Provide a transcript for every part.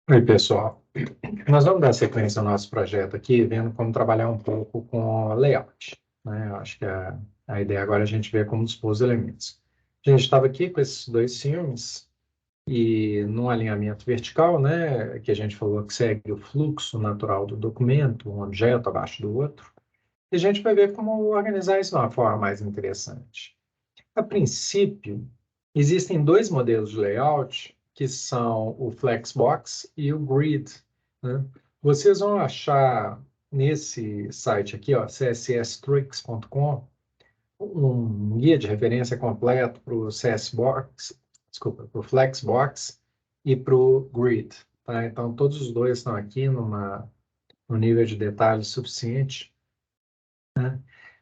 Oi, pessoal. Nós vamos dar sequência ao nosso projeto aqui, vendo como trabalhar um pouco com layout, né? Eu acho que a ideia agora é a gente ver como dispor os elementos. A gente estava aqui com esses dois filmes e num alinhamento vertical, né, que a gente falou que segue o fluxo natural do documento, um objeto abaixo do outro, e a gente vai ver como organizar isso de uma forma mais interessante. A princípio, existem dois modelos de layout, que são o Flexbox e o Grid, né? Vocês vão achar nesse site aqui, ó, csstricks.com, um guia de referência completo para o CSBox, desculpa, para o Flexbox e para o Grid, tá? Então, todos os dois estão aqui num nível de detalhe suficiente, né?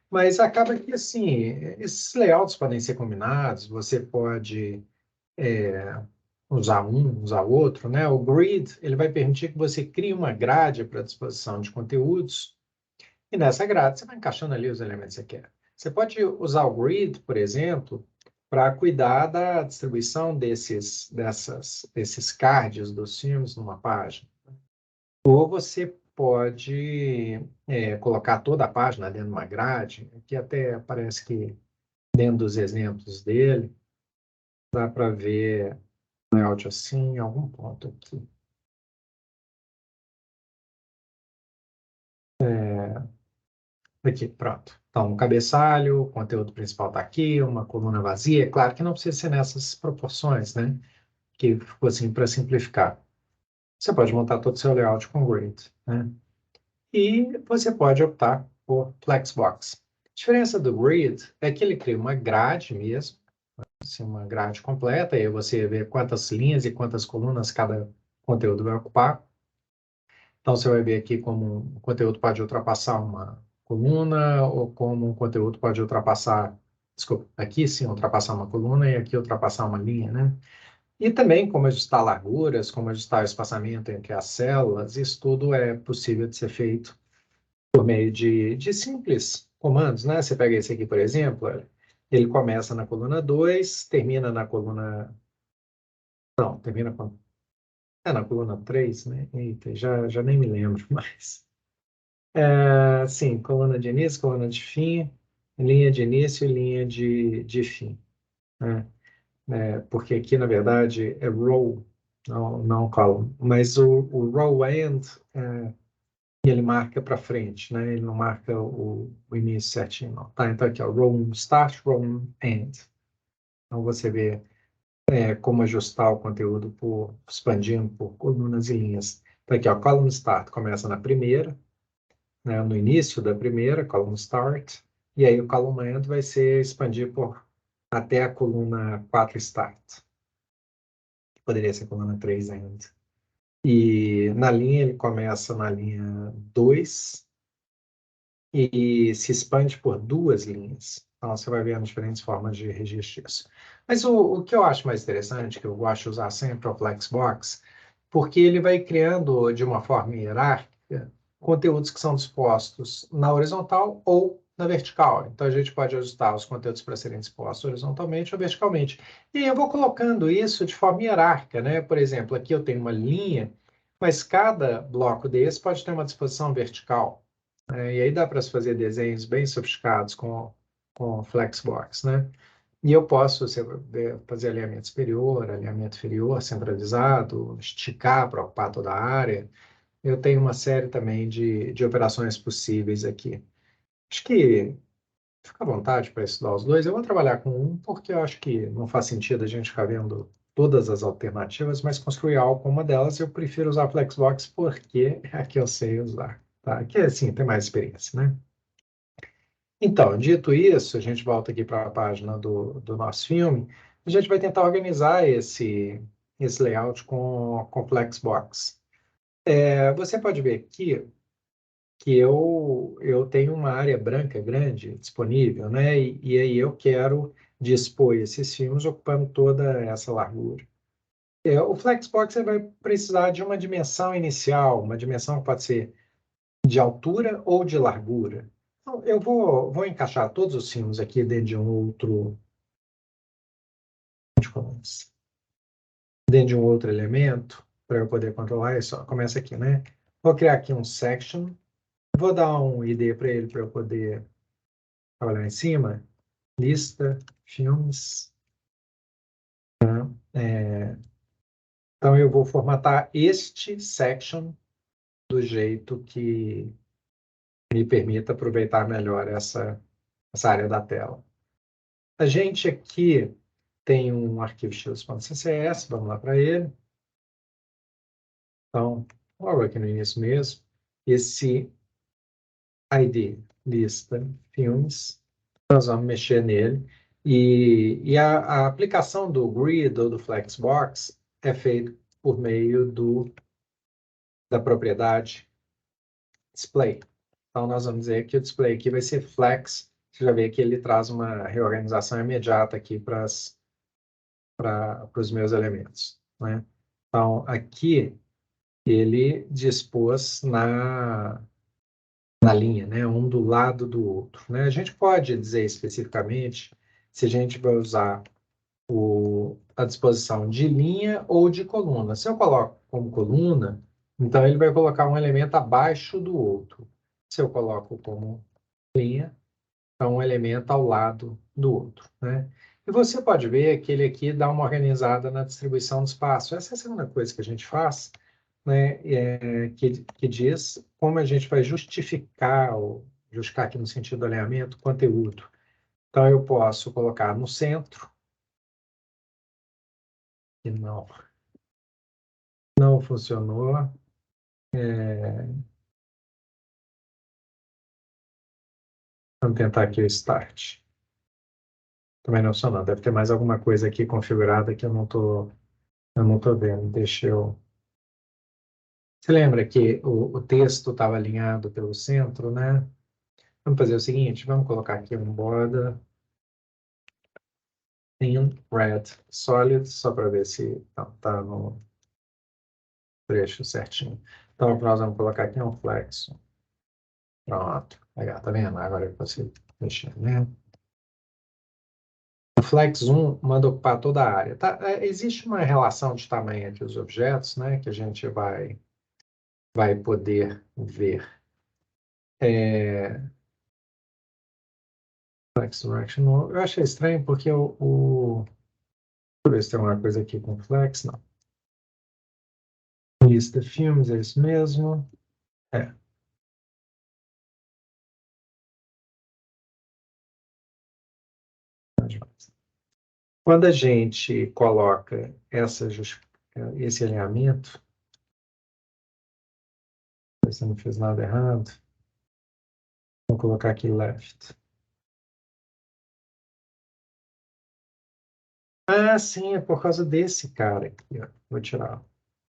Mas acaba que, assim, esses layouts podem ser combinados, você pode usar um, usar o outro, né? O grid, ele vai permitir que você crie uma grade para disposição de conteúdos, e nessa grade você vai encaixando ali os elementos que você quer. Você pode usar o grid, por exemplo, para cuidar da distribuição desses cards dos filmes numa página. Ou você pode colocar toda a página dentro de uma grade, que até parece que dentro dos exemplos dele, dá para ver o layout assim em algum ponto aqui. Aqui, pronto. Então, um cabeçalho, o conteúdo principal está aqui, uma coluna vazia. É claro que não precisa ser nessas proporções, né? Que ficou assim para simplificar. Você pode montar todo o seu layout com grid, né? E você pode optar por Flexbox. A diferença do grid é que ele cria uma grade mesmo, assim, uma grade completa, e aí você vê quantas linhas e quantas colunas cada conteúdo vai ocupar. Então, você vai ver aqui como um conteúdo pode ultrapassar uma coluna, ou como um conteúdo pode ultrapassar, desculpa, aqui sim, ultrapassar uma coluna e aqui ultrapassar uma linha, né? E também como ajustar larguras, como ajustar o espaçamento entre as células, isso tudo é possível de ser feito por meio de simples comandos, né? Você pega esse aqui, por exemplo, ele começa na coluna 2, termina na coluna... Não, termina com... É na coluna 3, né? Eita, já nem me lembro mais. Sim, coluna de início, coluna de fim, linha de início e linha de fim, né? Porque aqui, na verdade, é row, não column. Mas o row end, ele marca para frente, né? Ele não marca o início certinho, não. Tá? Então, aqui, ó, row start, row end. Então, você vê como ajustar o conteúdo expandindo por colunas e linhas. Então, aqui, ó, column start começa na primeira, né, no início da primeira, column start, e aí o column end vai ser expandir até a coluna 4 start. Poderia ser a coluna 3 end. E na linha, ele começa na linha 2 e se expande por duas linhas. Então, você vai vendo diferentes formas de registro disso. Mas o que eu acho mais interessante, que eu gosto de usar sempre, é o Flexbox, porque ele vai criando de uma forma hierárquica conteúdos que são dispostos na horizontal ou na vertical. Então, a gente pode ajustar os conteúdos para serem dispostos horizontalmente ou verticalmente. E eu vou colocando isso de forma hierárquica, né? Por exemplo, aqui eu tenho uma linha, mas cada bloco desse pode ter uma disposição vertical. E aí dá para se fazer desenhos bem sofisticados com Flexbox, né? E eu posso fazer alinhamento superior, alinhamento inferior, centralizado, esticar para ocupar toda a área. Eu tenho uma série também de operações possíveis aqui. Acho que fica à vontade para estudar os dois. Eu vou trabalhar com um, porque eu acho que não faz sentido a gente ficar vendo todas as alternativas, mas construir algo com uma delas, eu prefiro usar Flexbox porque é a que eu sei usar, tá? Que, assim, tem mais experiência, né? Então, dito isso, a gente volta aqui para a página do nosso filme. A gente vai tentar organizar esse layout com Flexbox. Você pode ver aqui que eu tenho uma área branca grande disponível, né? E aí eu quero dispor esses filmes ocupando toda essa largura. O Flexbox ele vai precisar de uma dimensão inicial, uma dimensão que pode ser de altura ou de largura. Então, eu vou encaixar todos os filmes aqui dentro de um outro, dentro de um outro elemento. para eu poder controlar isso. Começa aqui, né? Vou criar aqui um section. Vou dar um ID para ele para eu poder trabalhar em cima. Lista, filmes. Então, eu vou formatar este section do jeito que me permita aproveitar melhor essa área da tela. A gente aqui tem um arquivo x.css, vamos lá para ele. Então, logo aqui no início mesmo, esse ID, lista, filmes, nós vamos mexer nele. E a aplicação do grid ou do flexbox é feita por meio da propriedade display. Então, nós vamos dizer que o display aqui vai ser flex. Você já vê que ele traz uma reorganização imediata aqui para os meus elementos, né? Então, aqui ele dispôs na linha, né? Um do lado do outro, né? A gente pode dizer especificamente se a gente vai usar a disposição de linha ou de coluna. Se eu coloco como coluna, então ele vai colocar um elemento abaixo do outro. Se eu coloco como linha, então um elemento ao lado do outro, né? E você pode ver que ele aqui dá uma organizada na distribuição do espaço. Essa é a segunda coisa que a gente faz, né? Que diz como a gente vai justificar aqui no sentido do alinhamento, conteúdo. Então eu posso colocar no centro, que não funcionou. Vamos tentar aqui o start. Também não funcionou. Deve ter mais alguma coisa aqui configurada que eu não tô vendo. Deixa eu. Você lembra que o texto estava alinhado pelo centro, né? Vamos fazer o seguinte, vamos colocar aqui um border in red solid, só para ver se está no trecho certinho. Então, o que nós vamos colocar aqui é um flexo. Pronto. Legal, tá vendo? Agora eu consigo mexer, né? O Flex 1 manda ocupar toda a área. Tá? Existe uma relação de tamanho entre os objetos, né, que a gente vai poder ver. Flex Direction, eu achei estranho porque deixa eu ver se tem uma coisa aqui com Flex, não. Lista de filmes, é isso mesmo. É. Quando a gente coloca esse alinhamento, você não fez nada errado, vou colocar aqui left. Ah, sim, é por causa desse cara aqui, ó. Vou tirar.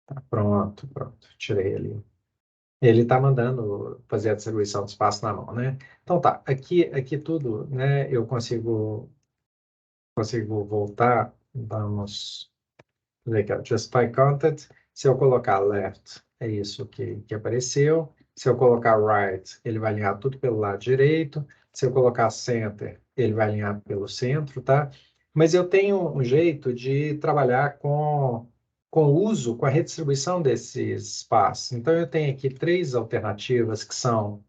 Tá, pronto, tirei ali. Ele está mandando fazer a distribuição do espaço na mão, né? Então tá, aqui tudo, né? Eu consigo voltar. Vamos ver aqui, ó, justify content. Se eu colocar left, é isso que apareceu. Se eu colocar right, ele vai alinhar tudo pelo lado direito. Se eu colocar center, ele vai alinhar pelo centro, tá? Mas eu tenho um jeito de trabalhar com o uso, com a redistribuição desses espaços. Então, eu tenho aqui três alternativas que são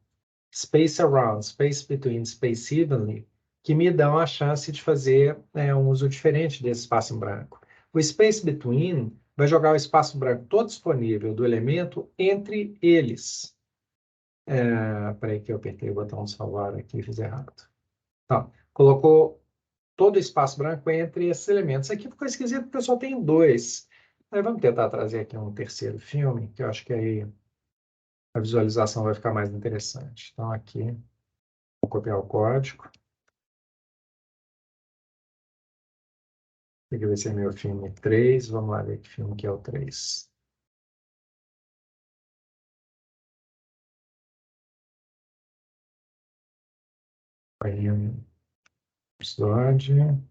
Space Around, Space Between, Space Evenly, que me dão a chance de fazer um uso diferente desse espaço em branco. O Space Between vai jogar o espaço branco todo disponível do elemento entre eles. Peraí que eu apertei o botão de salvar aqui e fiz errado. Então, colocou todo o espaço branco entre esses elementos. Aqui ficou esquisito porque eu só tenho dois. Aí vamos tentar trazer aqui um terceiro filme, que eu acho que aí a visualização vai ficar mais interessante. Então, aqui, vou copiar o código. Aqui vai ser meu filme 3. Vamos lá ver que filme que é o 3. Aí, episódio.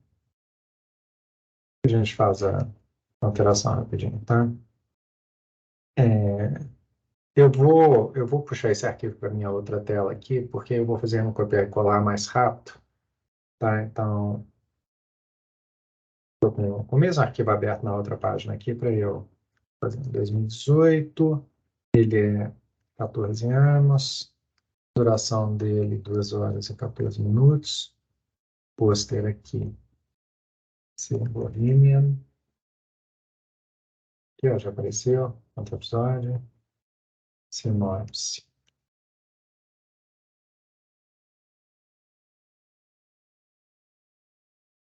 A gente faz a alteração rapidinho, tá? Eu vou puxar esse arquivo para minha outra tela aqui, porque eu vou fazer um copiar e colar mais rápido, tá? Então, estou com o mesmo arquivo aberto na outra página aqui para eu fazendo 2018, ele é 14 anos, duração dele 2 horas e 14 minutos, pôster aqui, Bohemian, aqui ó, já apareceu, outro episódio, sinopse.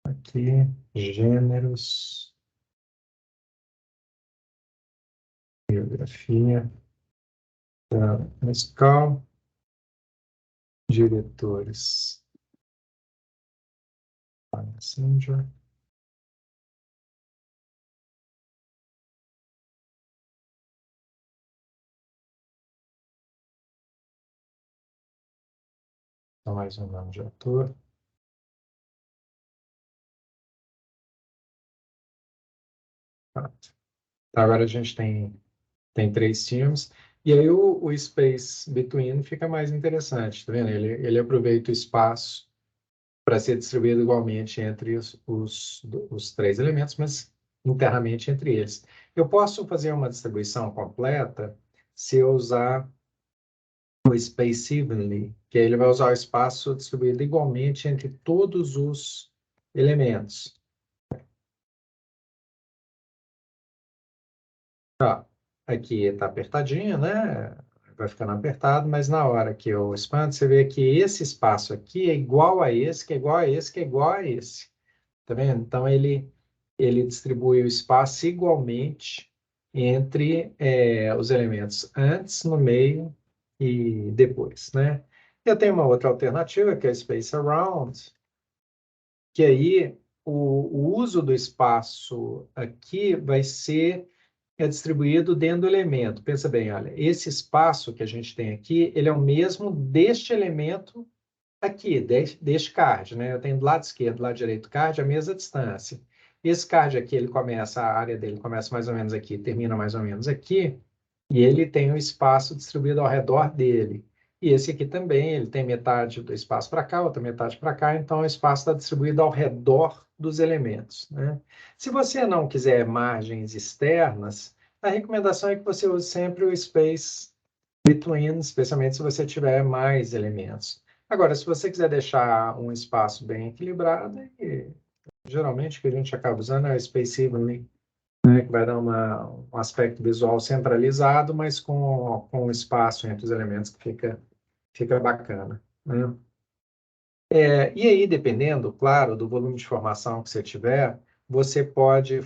Aqui, gêneros, biografia, musical, diretores, Messenger, então mais um nome de ator. Pronto. Então, agora a gente tem 3 filmes. E aí o Space Between fica mais interessante, tá vendo? Ele aproveita o espaço para ser distribuído igualmente entre os 3 elementos, mas internamente entre eles. Eu posso fazer uma distribuição completa se eu usar o Space Evenly, que aí ele vai usar o espaço distribuído igualmente entre todos os elementos. Ó, aqui está apertadinho, né? Vai ficando apertado, mas na hora que eu expando, você vê que esse espaço aqui é igual a esse, que é igual a esse, que é igual a esse. Tá vendo? Então, ele distribui o espaço igualmente entre os elementos antes, no meio e depois, né? Eu tenho uma outra alternativa, que é o Space Around, que aí o uso do espaço aqui vai ser distribuído dentro do elemento. Pensa bem, olha, esse espaço que a gente tem aqui, ele é o mesmo deste elemento aqui, deste card, né? Eu tenho do lado esquerdo, do lado direito do card, a mesma distância. Esse card aqui, ele começa, a área dele começa mais ou menos aqui, termina mais ou menos aqui, e ele tem um espaço distribuído ao redor dele. E esse aqui também, ele tem metade do espaço para cá, outra metade para cá, então o espaço está distribuído ao redor dos elementos, né? Se você não quiser margens externas, a recomendação é que você use sempre o space between, especialmente se você tiver mais elementos. Agora, se você quiser deixar um espaço bem equilibrado, geralmente o que a gente acaba usando é o Space Evenly, né, que vai dar um aspecto visual centralizado, mas com espaço entre os elementos que fica bacana, né? E aí, dependendo, claro, do volume de informação que você tiver, você pode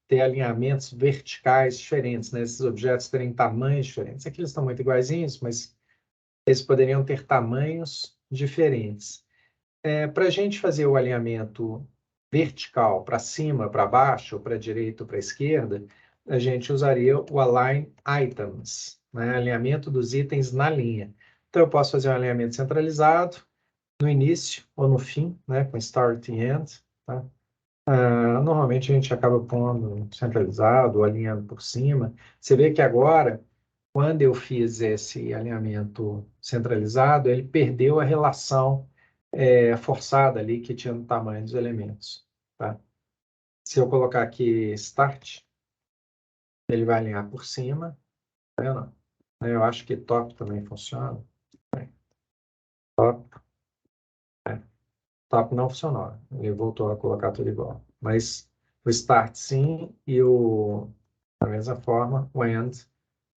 ter alinhamentos verticais diferentes, né? Esses objetos terem tamanhos diferentes. Aqui eles estão muito iguaizinhos, mas eles poderiam ter tamanhos diferentes. Para a gente fazer o alinhamento vertical para cima, para baixo, para a direita ou para a esquerda, a gente usaria o Align Items, né? Alinhamento dos itens na linha. Então, eu posso fazer um alinhamento centralizado no início ou no fim, né? Com Start e End. Tá? Normalmente a gente acaba pondo centralizado ou alinhando por cima. Você vê que agora, quando eu fiz esse alinhamento centralizado, ele perdeu a relação forçada ali que tinha no tamanho dos elementos. Tá? Se eu colocar aqui Start, ele vai alinhar por cima. Tá vendo? Eu acho que Top também funciona. Top, Top não funcionou. Ele voltou a colocar tudo igual. Mas o Start sim e da mesma forma, o End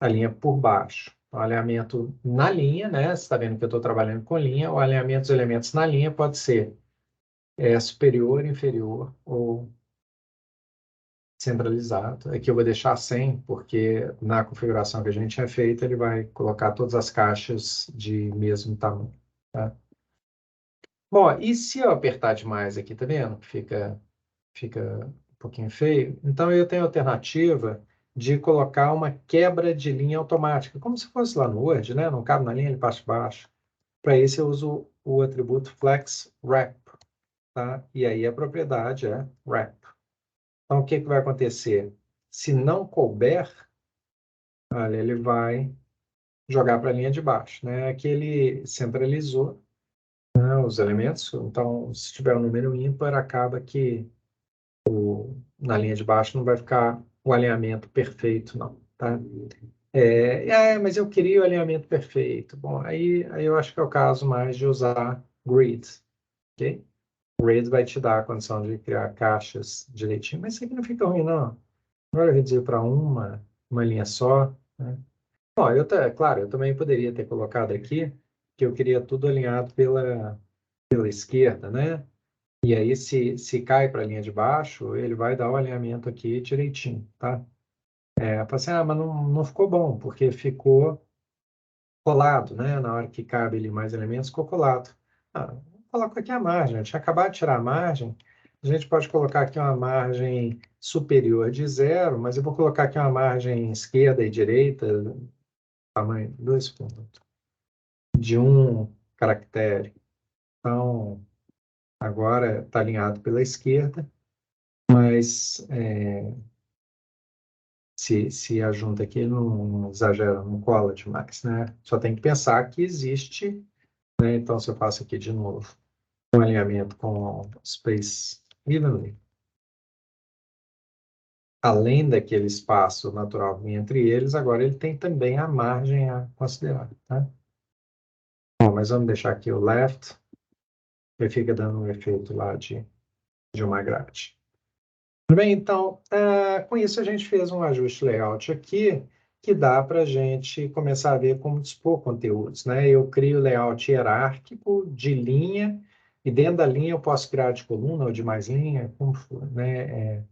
alinha por baixo. O alinhamento na linha, né? Você está vendo que eu estou trabalhando com linha. O alinhamento dos elementos na linha pode ser superior, inferior ou centralizado. Aqui eu vou deixar 100, porque na configuração que a gente é feita, ele vai colocar todas as caixas de mesmo tamanho. Tá? Bom, e se eu apertar demais aqui, tá vendo? Fica um pouquinho feio. Então, eu tenho a alternativa de colocar uma quebra de linha automática, como se fosse lá no Word, né? Não cabe na linha, ele passa de baixo. Para isso, eu uso o atributo Flex Wrap, tá? E aí a propriedade é Wrap. Então, o que vai acontecer? Se não couber, olha, ele vai jogar para a linha de baixo, né? Aqui ele centralizou, né, os elementos. Então, se tiver um número ímpar, acaba que na linha de baixo não vai ficar o alinhamento perfeito, não, tá? Mas eu queria o alinhamento perfeito. Bom, aí eu acho que é o caso mais de usar grid, ok? Grid vai te dar a condição de criar caixas direitinho, mas isso aqui não fica ruim, não. Agora eu reduzir para uma linha só, né? Bom, claro, eu também poderia ter colocado aqui que eu queria tudo alinhado pela esquerda, né? E aí, se cai para a linha de baixo, ele vai dar o alinhamento aqui direitinho, tá? Fala assim, mas não ficou bom, porque ficou colado, né? Na hora que cabe ali mais elementos, ficou colado. Coloco aqui a margem. Eu tinha acabado de tirar a margem. A gente pode colocar aqui uma margem superior de zero, mas eu vou colocar aqui uma margem esquerda e direita, tamanho 2 pontos, de um caractere. Então, agora está alinhado pela esquerda, mas se a junta aqui não exagera, não cola demais, né? Só tem que pensar que existe, né? Então, se eu faço aqui de novo um alinhamento com space evenly, além daquele espaço natural entre eles, agora ele tem também a margem a considerar, tá? Bom, mas vamos deixar aqui o left, que fica dando um efeito lá de uma grade. Tudo bem, então, com isso a gente fez um ajuste layout aqui, que dá para a gente começar a ver como dispor conteúdos, né? Eu crio layout hierárquico de linha, e dentro da linha eu posso criar de coluna ou de mais linha, como for, né?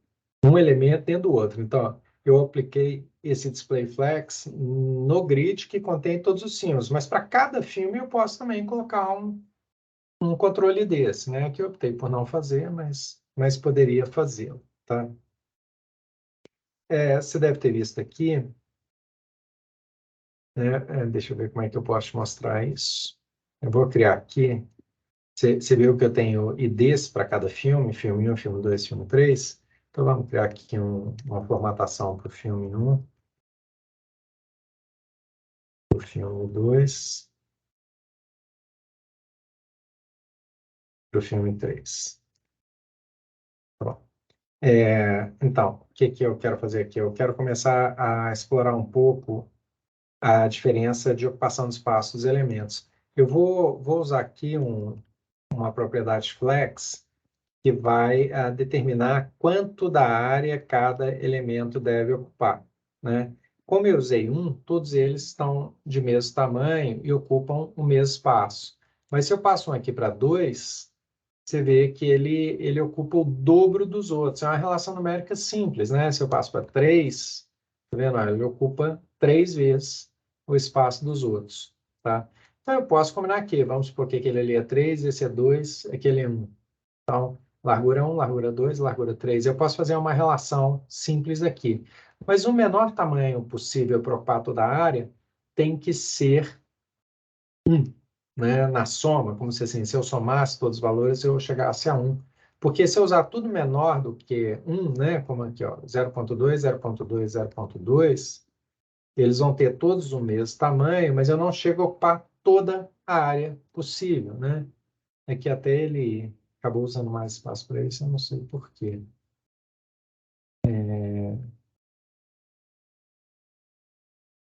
Um elemento dentro do outro. Então, eu apliquei esse display flex no grid que contém todos os símbolos, mas para cada filme eu posso também colocar um controle desse, né? Que eu optei por não fazer, mas poderia fazê-lo, tá? Você deve ter visto aqui, né? Deixa eu ver como é que eu posso te mostrar isso. Eu vou criar aqui. Você viu que eu tenho IDs para cada filme, filme 1, filme 2, filme 3. Então, vamos criar aqui uma formatação para o filme 1, para o filme 2, para o filme 3. Pronto. Então, o que eu quero fazer aqui? Eu quero começar a explorar um pouco a diferença de ocupação de espaço dos elementos. Eu vou usar aqui uma propriedade flex que vai determinar quanto da área cada elemento deve ocupar, né? Como eu usei todos eles estão de mesmo tamanho e ocupam o mesmo espaço. Mas se eu passo um aqui para 2, você vê que ele ocupa o dobro dos outros. É uma relação numérica simples, né? Se eu passo para 3, tá vendo? Ele ocupa 3 vezes o espaço dos outros, tá? Então, eu posso combinar aqui. Vamos supor que aquele ali é 3, esse é 2, aquele é 1. Então, largura 1, largura 2, largura 3. Eu posso fazer uma relação simples aqui. Mas o menor tamanho possível para ocupar toda a área tem que ser 1, né? Na soma, como se, assim, se eu somasse todos os valores, eu chegasse a 1. Porque se eu usar tudo menor do que 1, né? Como aqui, ó, 0.2, 0.2, 0.2, eles vão ter todos o mesmo tamanho, mas eu não chego a ocupar toda a área possível, né? É que até ele acabou usando mais espaço para isso, eu não sei por quê.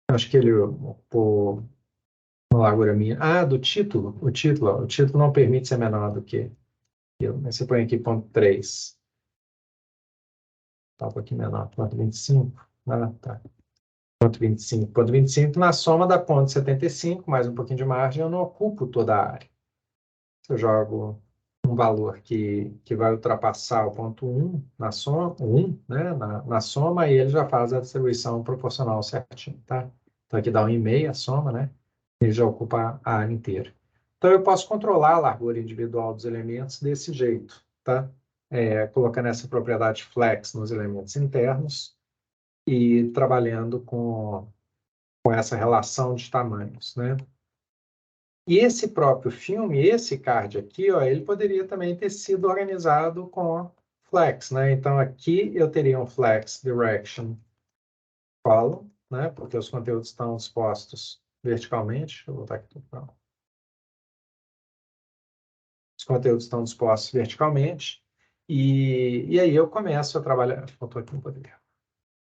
Acho que ele ocupou uma largura mínima. Do título. O título não permite ser menor do que aquilo. Mas você põe aqui ponto 3. Tá um pouquinho menor. Ponto 25. Tá. Ponto 25. Ponto 25, na soma da ponto 75, mais um pouquinho de margem, eu não ocupo toda a área. Se eu jogo um valor que vai ultrapassar o ponto 1 na soma, 1, né, na soma, aí ele já faz a distribuição proporcional certinho, tá? Então aqui dá 1,5 a soma, né? Ele já ocupa a área inteira. Então eu posso controlar a largura individual dos elementos desse jeito, tá? Colocando essa propriedade flex nos elementos internos e trabalhando com essa relação de tamanhos, né? E esse próprio filme, esse card aqui, ó, ele poderia também ter sido organizado com flex, né? Então aqui eu teria um flex direction column, né? Porque os conteúdos estão dispostos verticalmente. Deixa eu botar aqui tudo. Os conteúdos estão dispostos verticalmente. E aí eu começo a trabalhar. Faltou aqui um poder.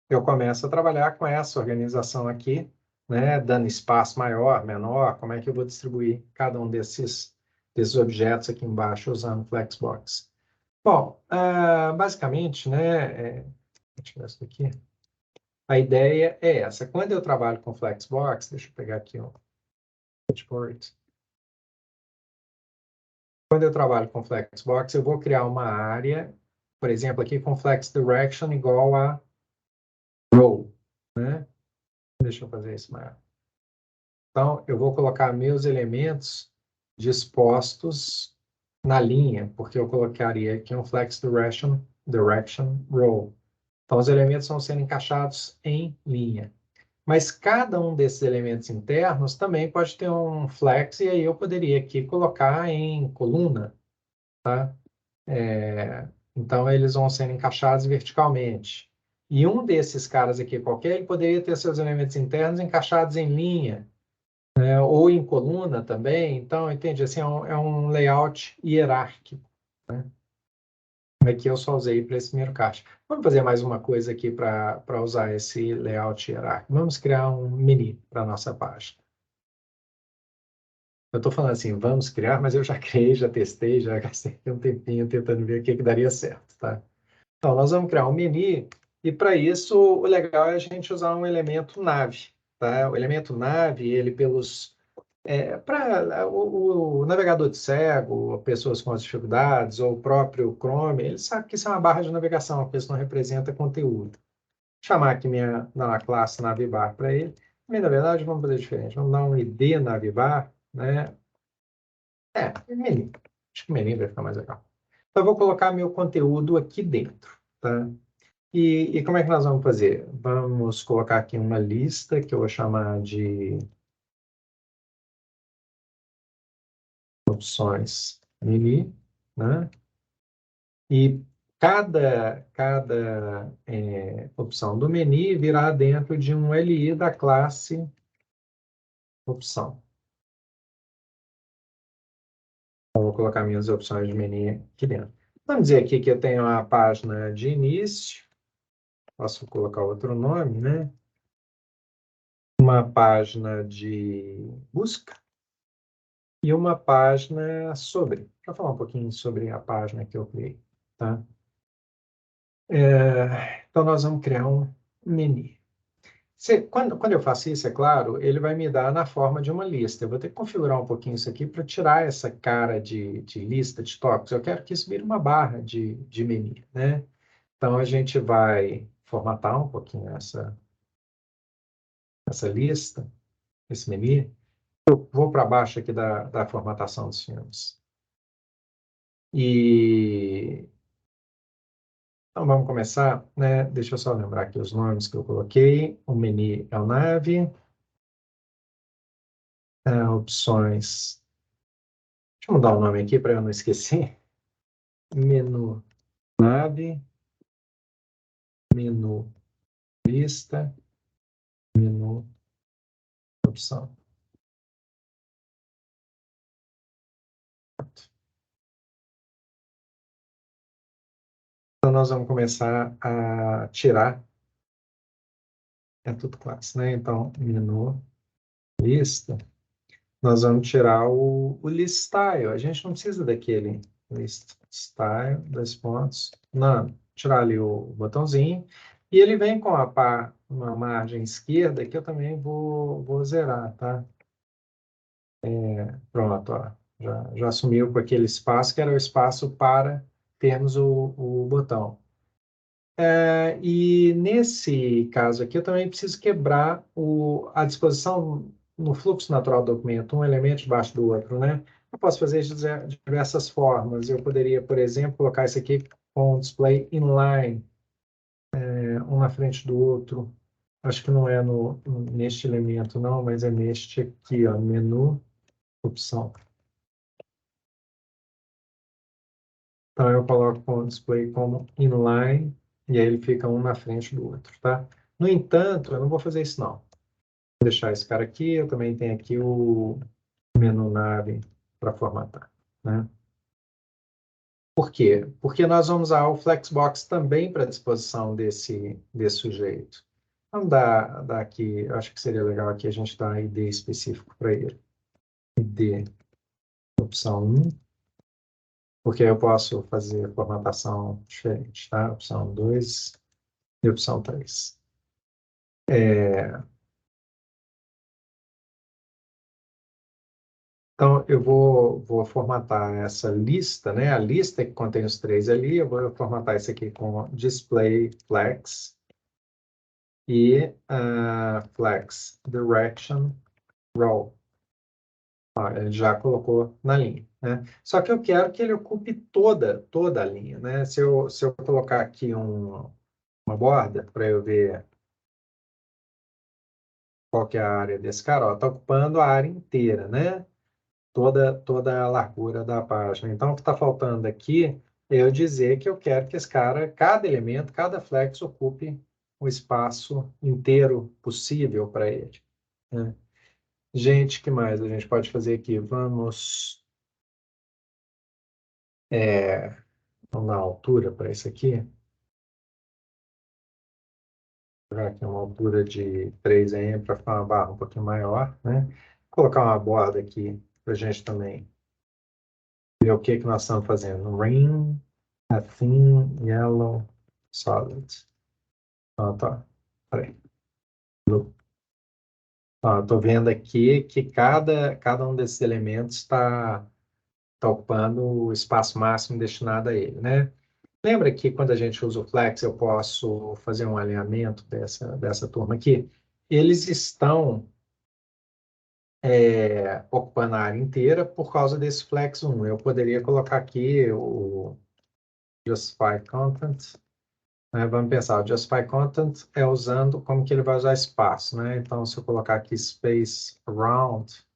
eu começo a trabalhar com essa organização aqui, né, dando espaço maior, menor, como é que eu vou distribuir cada um desses objetos aqui embaixo usando Flexbox. Bom, basicamente, né, deixa eu tirar isso aqui. A ideia é essa. Quando eu trabalho com Flexbox, deixa eu pegar aqui o dashboard. Quando eu trabalho com Flexbox, eu vou criar uma área, por exemplo, aqui com Flex Direction igual a row, né? Deixa eu fazer isso maior. Então, eu vou colocar meus elementos dispostos na linha, porque eu colocaria aqui um Flex Direction row. Então, os elementos vão sendo encaixados em linha. Mas cada um desses elementos internos também pode ter um flex, e aí eu poderia aqui colocar em coluna, tá? Então, eles vão sendo encaixados verticalmente. E um desses caras aqui qualquer, ele poderia ter seus elementos internos encaixados em linha, né? Ou em coluna também. Então, entende? Assim, é um layout hierárquico, né? Aqui eu só usei para esse primeiro caixa. Vamos fazer mais uma coisa aqui para usar esse layout hierárquico. Vamos criar um menu para a nossa página. Eu estou falando assim, vamos criar, mas eu já criei, já testei, já gastei um tempinho tentando ver o que daria certo, tá? Então, nós vamos criar um menu e para isso o legal é a gente usar um elemento nave, tá? O elemento nave, ele para o navegador de cego, pessoas com as dificuldades, ou o próprio Chrome, ele sabe que isso é uma barra de navegação, porque isso não representa conteúdo. Vou chamar aqui dar uma classe navibar para ele. Mas, na verdade, vamos fazer diferente. Vamos dar um ID navibar, né? Menu. Acho que menu vai ficar mais legal. Então, eu vou colocar meu conteúdo aqui dentro, tá? E como é que nós vamos fazer? Vamos colocar aqui uma lista que eu vou chamar de opções menu, né? E cada opção do menu virá dentro de um LI da classe opção. Então, vou colocar minhas opções de menu aqui dentro. Vamos dizer aqui que eu tenho a página de início. Posso colocar outro nome, né? Uma página de busca e uma página sobre. Para falar um pouquinho sobre a página que eu criei, tá? Então, nós vamos criar um menu. Quando eu faço isso, é claro, ele vai me dar na forma de uma lista. Eu vou ter que configurar um pouquinho isso aqui para tirar essa cara de lista de tópicos. Eu quero que isso vire uma barra de menu, né? Então, a gente vai formatar um pouquinho essa lista, esse menu. Eu vou para baixo aqui da formatação dos filmes. Então, vamos começar, né? Deixa eu só lembrar aqui os nomes que eu coloquei. O menu é o nave. Opções. Deixa eu mudar o nome aqui para eu não esquecer. Menu nave, menu lista, menu opção. Então, nós vamos começar a tirar. É tudo classe, né? Então, menu lista. Nós vamos tirar o list style. A gente não precisa daquele list style, 2 pontos. Não, tirar ali o botãozinho. E ele vem com uma margem esquerda que eu também vou zerar, tá? Pronto, ó. Já assumiu com aquele espaço que era o espaço para termos o botão. E nesse caso aqui, eu também preciso quebrar a disposição no fluxo natural do documento, um elemento debaixo do outro, né? Eu posso fazer de diversas formas. Eu poderia, por exemplo, colocar isso aqui com display inline, um na frente do outro. Acho que não é neste elemento, não, mas é neste aqui, ó, menu, opção. Então, eu coloco o display como inline, e aí ele fica um na frente do outro, tá? No entanto, eu não vou fazer isso, não. Vou deixar esse cara aqui, eu também tenho aqui o menu nave para formatar, né? Por quê? Porque nós vamos usar o Flexbox também para disposição desse sujeito. Vamos dar aqui, eu acho que seria legal aqui a gente dar ID específico para ele. ID, opção 1, porque eu posso fazer formatação diferente, tá? Opção 2 e opção 3. Então, eu vou formatar essa lista, né? A lista que contém os três ali, eu vou formatar isso aqui com display flex e flex direction row. Ó, ele já colocou na linha, né? Só que eu quero que ele ocupe toda a linha, né? Se eu colocar aqui uma borda para eu ver qual que é a área desse cara, está ocupando a área inteira, né? Toda a largura da página. Então, o que está faltando aqui é eu dizer que eu quero que esse cara, cada elemento, cada flex, ocupe o espaço inteiro possível para ele, né? Gente, o que mais a gente pode fazer aqui? Vamos dar altura para isso aqui. Vou jogar aqui uma altura de 3 em para ficar uma barra um pouquinho maior, né? Vou colocar uma borda aqui para a gente também ver o que nós estamos fazendo. Ring, a thin, yellow, solid. Ah, tá. Peraí. Estou vendo aqui que cada um desses elementos está ocupando o espaço máximo destinado a ele, né? Lembra que quando a gente usa o Flex, eu posso fazer um alinhamento dessa turma aqui? Eles estão ocupando a área inteira por causa desse Flex 1. Eu poderia colocar aqui o Justify Content, né? Vamos pensar, o Justify Content é usando como que ele vai usar espaço, né? Então, se eu colocar aqui Space Around,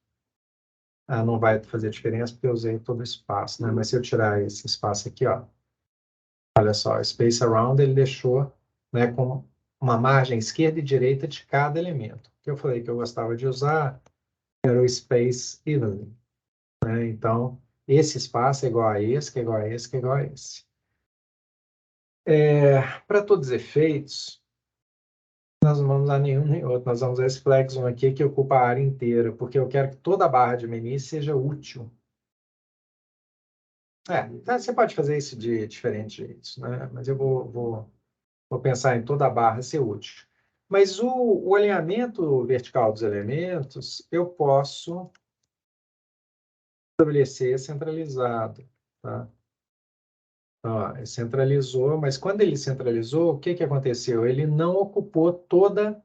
não vai fazer diferença porque eu usei todo o espaço, né? Mas se eu tirar esse espaço aqui, ó, olha só, Space Around ele deixou, né, com uma margem esquerda e direita de cada elemento. O que eu falei que eu gostava de usar era o Space Evenly, né? Então, esse espaço é igual a esse, que é igual a esse, que é igual a esse. Para todos os efeitos, nós não vamos usar nenhum nem outro. Nós vamos usar esse flex 1 aqui que ocupa a área inteira, porque eu quero que toda a barra de menu seja útil. Então você pode fazer isso de diferentes jeitos, né? Mas eu vou pensar em toda a barra ser útil. Mas o alinhamento vertical dos elementos, eu posso estabelecer centralizado, tá? Ó, ele centralizou, mas quando ele centralizou, o que que aconteceu? Ele não ocupou toda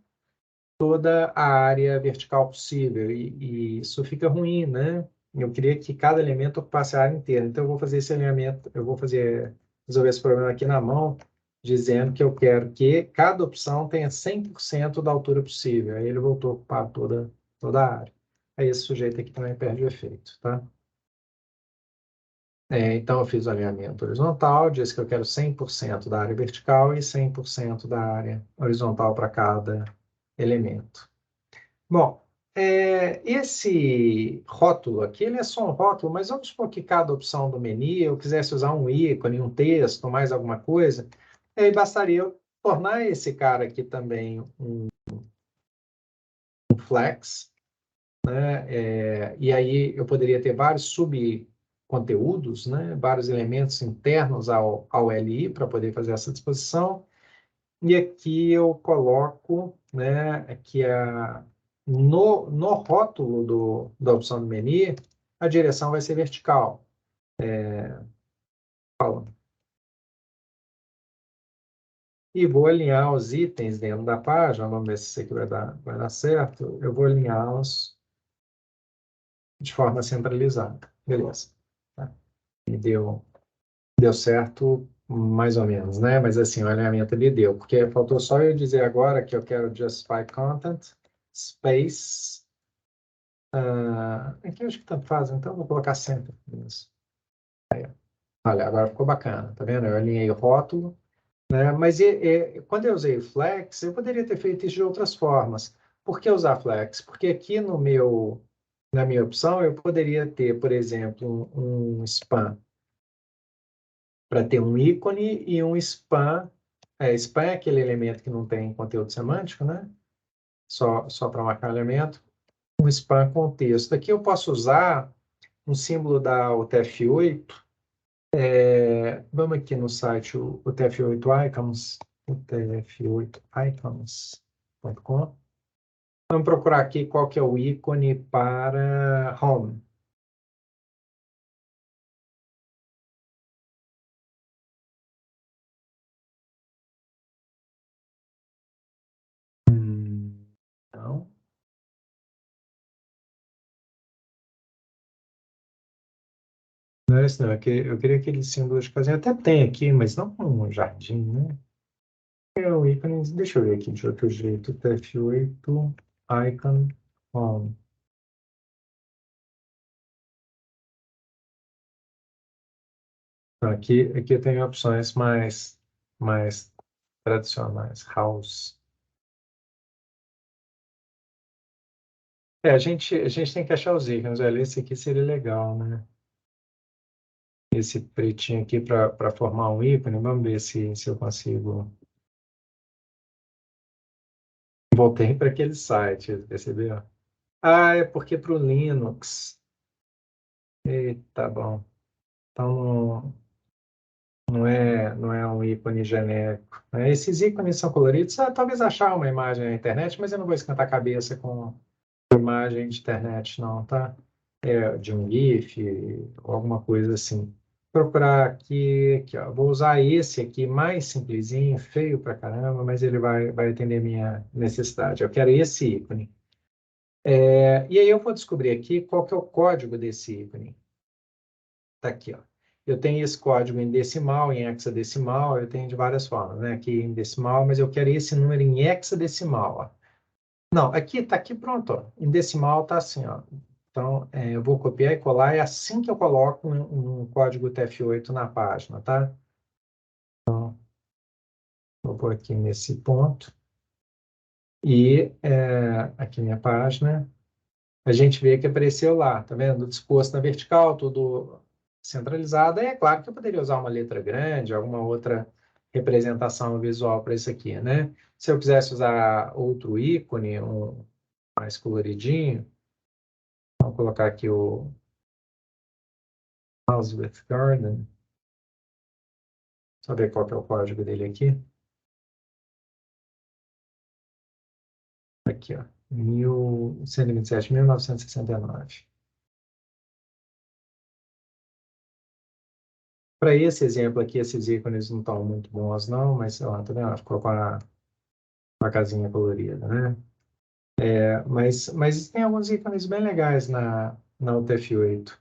a área vertical possível, e isso fica ruim, né? Eu queria que cada elemento ocupasse a área inteira, então eu vou fazer esse alinhamento, eu vou resolver esse problema aqui na mão, dizendo que eu quero que cada opção tenha 100% da altura possível, aí ele voltou a ocupar toda a área. Aí esse sujeito aqui também perde o efeito, tá? Então eu fiz o alinhamento horizontal, disse que eu quero 100% da área vertical e 100% da área horizontal para cada elemento. Bom, esse rótulo aqui, ele é só um rótulo, mas vamos supor que cada opção do menu eu quisesse usar um ícone, um texto, mais alguma coisa, aí bastaria eu tornar esse cara aqui também um flex, né? E aí eu poderia ter vários subconteúdos, né? Vários elementos internos ao LI para poder fazer essa disposição. E aqui eu coloco, né, que no rótulo da opção do menu, a direção vai ser vertical. E vou alinhar os itens dentro da página, vamos ver se isso aqui vai dar certo. Eu vou alinhá-los de forma centralizada. Beleza. Tá? E deu certo mais ou menos, né? Mas assim, o alinhamento ele deu, porque faltou só eu dizer agora que eu quero justify content, space. Aqui eu acho que tanto faz, então eu vou colocar sempre. Isso. Olha, agora ficou bacana, tá vendo? Eu alinhei o rótulo, né? Mas quando eu usei o flex, eu poderia ter feito isso de outras formas. Por que usar flex? Porque aqui na minha opção, eu poderia ter, por exemplo, um span para ter um ícone e um span. Span é aquele elemento que não tem conteúdo semântico, né? Só para marcar elemento. Um span com texto. Aqui eu posso usar um símbolo da UTF-8. Vamos aqui no site UTF-8 Icons, utf8icons.com. Vamos procurar aqui qual que é o ícone para Home. Não. Não é esse não. Eu queria aquele símbolo de casinha. Até tem aqui, mas não com um jardim, né? É o ícone. Deixa eu ver aqui de outro jeito. UTF-8 Icon Home. Então, aqui tem opções mais tradicionais. House. A gente tem que achar os ícones. Olha, esse aqui seria legal, né? Esse pretinho aqui para formar um ícone. Vamos ver se eu consigo. Voltei para aquele site, percebeu? Ah, é porque para o Linux. Eita, bom. Então não é um ícone genérico, né? Esses ícones são coloridos. Talvez achar uma imagem na internet, mas eu não vou esquentar a cabeça com imagem de internet, não, tá? De um GIF, ou alguma coisa assim. Procurar aqui, ó. Vou usar esse aqui mais simplesinho, feio pra caramba, mas ele vai atender a minha necessidade. Eu quero esse ícone. E aí eu vou descobrir aqui qual que é o código desse ícone. Tá aqui, ó. Eu tenho esse código em decimal, em hexadecimal, eu tenho de várias formas, né? Aqui em decimal, mas eu quero esse número em hexadecimal, ó. Não, aqui tá aqui pronto, ó. Em decimal tá assim, ó. Então, eu vou copiar e colar, é assim que eu coloco um código TF8 na página, tá? Vou pôr aqui nesse ponto. E aqui minha página, a gente vê que apareceu lá, tá vendo? Disposto na vertical, tudo centralizado. É claro que eu poderia usar uma letra grande, alguma outra representação visual para isso aqui, né? Se eu quisesse usar outro ícone, um mais coloridinho, vou colocar aqui o House with Garden. Só ver qual que é o código dele aqui. Aqui, ó. 127, 1969. Para esse exemplo aqui, esses ícones não estão muito bons, não, mas ó, tá vendo? Ficou com a casinha colorida, né? Mas tem alguns ícones bem legais na UTF-8.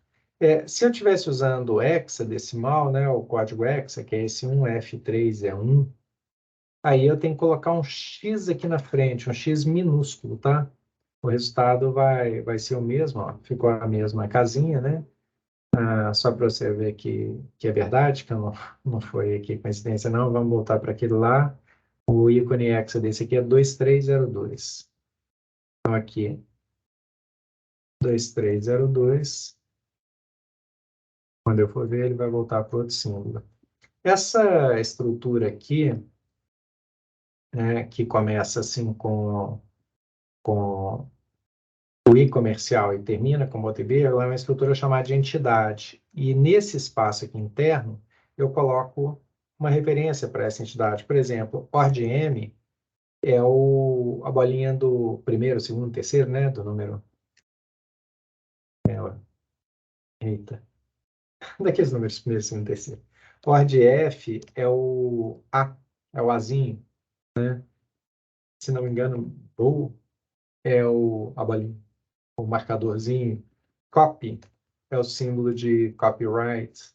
Se eu estivesse usando hexadecimal, né, o código hexa, que é esse 1F3E1, aí eu tenho que colocar um X aqui na frente, um X minúsculo, tá? O resultado vai ser o mesmo, ó. Ficou a mesma casinha, né? Só para você ver que é verdade, que não foi aqui coincidência, não. Vamos voltar para aquele lá. O ícone hexa desse aqui é 2302. Então, aqui, 2302. Quando eu for ver, ele vai voltar para outro símbolo. Essa estrutura aqui, né, que começa assim com o i comercial e termina com Motibe, ela é uma estrutura chamada de entidade. E nesse espaço aqui interno, eu coloco uma referência para essa entidade. Por exemplo, ordm é a bolinha do primeiro, segundo, terceiro, né? Do número. Eita. Daqueles números primeiro, segundo, terceiro. Ordf é o Azinho. Se não me engano, Bool é a bolinha, o marcadorzinho. Copy é o símbolo de copyright.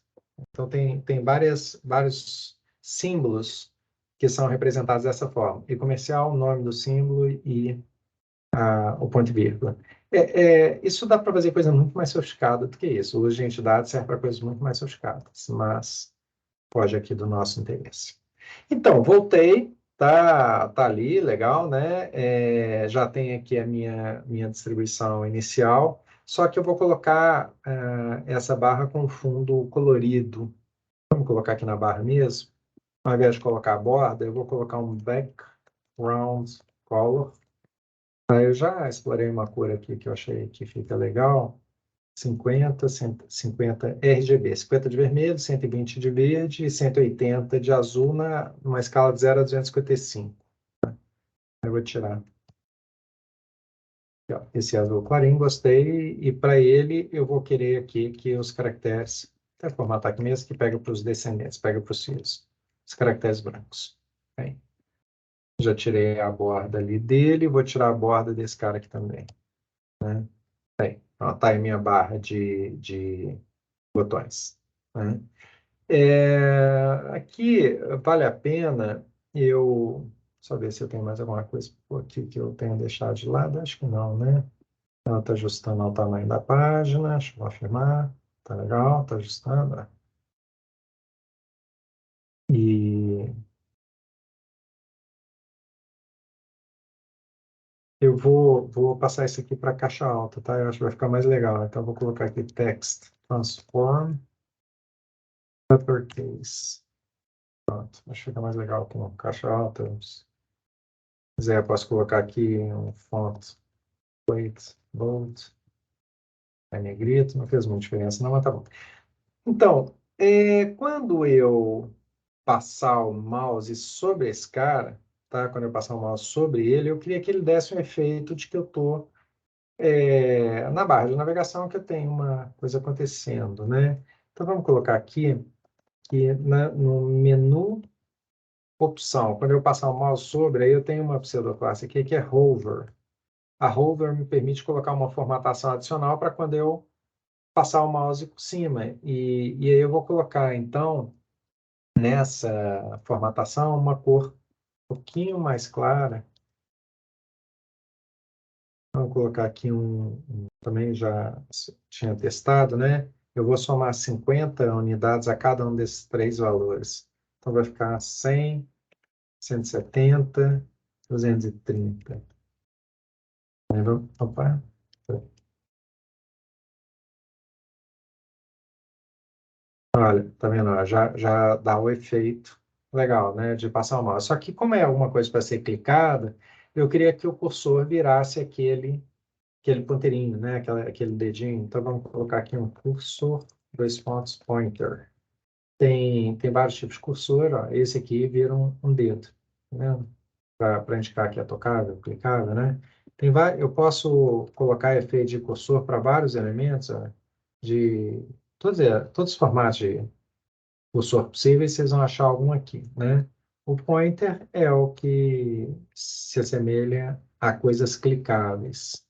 Então, tem vários símbolos que são representados dessa forma. E comercial, o nome do símbolo e o ponto e vírgula. Isso dá para fazer coisa muito mais sofisticada do que isso. O uso de entidades serve para coisas muito mais sofisticadas, mas foge aqui do nosso interesse. Então, voltei, tá ali, legal, né? Já tem aqui a minha distribuição inicial, só que eu vou colocar essa barra com fundo colorido, Vamos colocar aqui na barra mesmo. Ao invés de colocar a borda, eu vou colocar um background color. Aí eu já explorei uma cor aqui que eu achei que fica legal. 50, 50 RGB, 50 de vermelho, 120 de verde e 180 de azul numa escala de 0 a 255. Eu vou tirar aqui, ó, esse azul clarinho, gostei, e para ele eu vou querer aqui que os caracteres, até formatar aqui mesmo, que pega para os descendentes, pega para os filhos, os caracteres brancos. Bem, já tirei a borda ali dele, vou tirar a borda desse cara aqui também. Né? Bem, ó, tá aí minha barra de botões. Né? Aqui vale a pena eu só ver se eu tenho mais alguma coisa por aqui que eu tenho deixado de lado. Acho que não, né? Ela está ajustando ao tamanho da página. Deixa eu afirmar. Tá legal, tá ajustando. Ó. E eu vou passar isso aqui para caixa alta, tá? Eu acho que vai ficar mais legal. Então, eu vou colocar aqui text transform uppercase. Pronto, acho que fica mais legal com caixa alta. Se quiser, eu posso colocar aqui um font weight bold. É negrito, não fez muita diferença, não, mas tá bom. Então, quando eu passar o mouse sobre esse cara, tá? Quando eu passar o mouse sobre ele, eu queria que ele desse um efeito de que eu estou na barra de navegação, que eu tenho uma coisa acontecendo, né? Então, vamos colocar aqui que no menu opção, quando eu passar o mouse sobre, aí eu tenho uma pseudoclasse aqui que é hover. A hover me permite colocar uma formatação adicional para quando eu passar o mouse por cima. E aí eu vou colocar, então, nessa formatação, uma cor um pouquinho mais clara. Vamos colocar aqui também já tinha testado, né? Eu vou somar 50 unidades a cada um desses três valores. Então, vai ficar 100, 170, 230. Opa, olha, tá vendo? Ó, já dá o efeito legal, né? De passar o mouse. Só que como é alguma coisa para ser clicada, eu queria que o cursor virasse aquele ponteirinho, né? Aquele dedinho. Então vamos colocar aqui um cursor, dois pontos, pointer. Tem vários tipos de cursor, ó. Esse aqui vira um dedo, tá vendo? Para indicar que é tocável, clicável, né? Eu posso colocar efeito de cursor para vários elementos, ó, de todos os formatos de cursor possíveis, vocês vão achar algum aqui, né? O pointer é o que se assemelha a coisas clicáveis.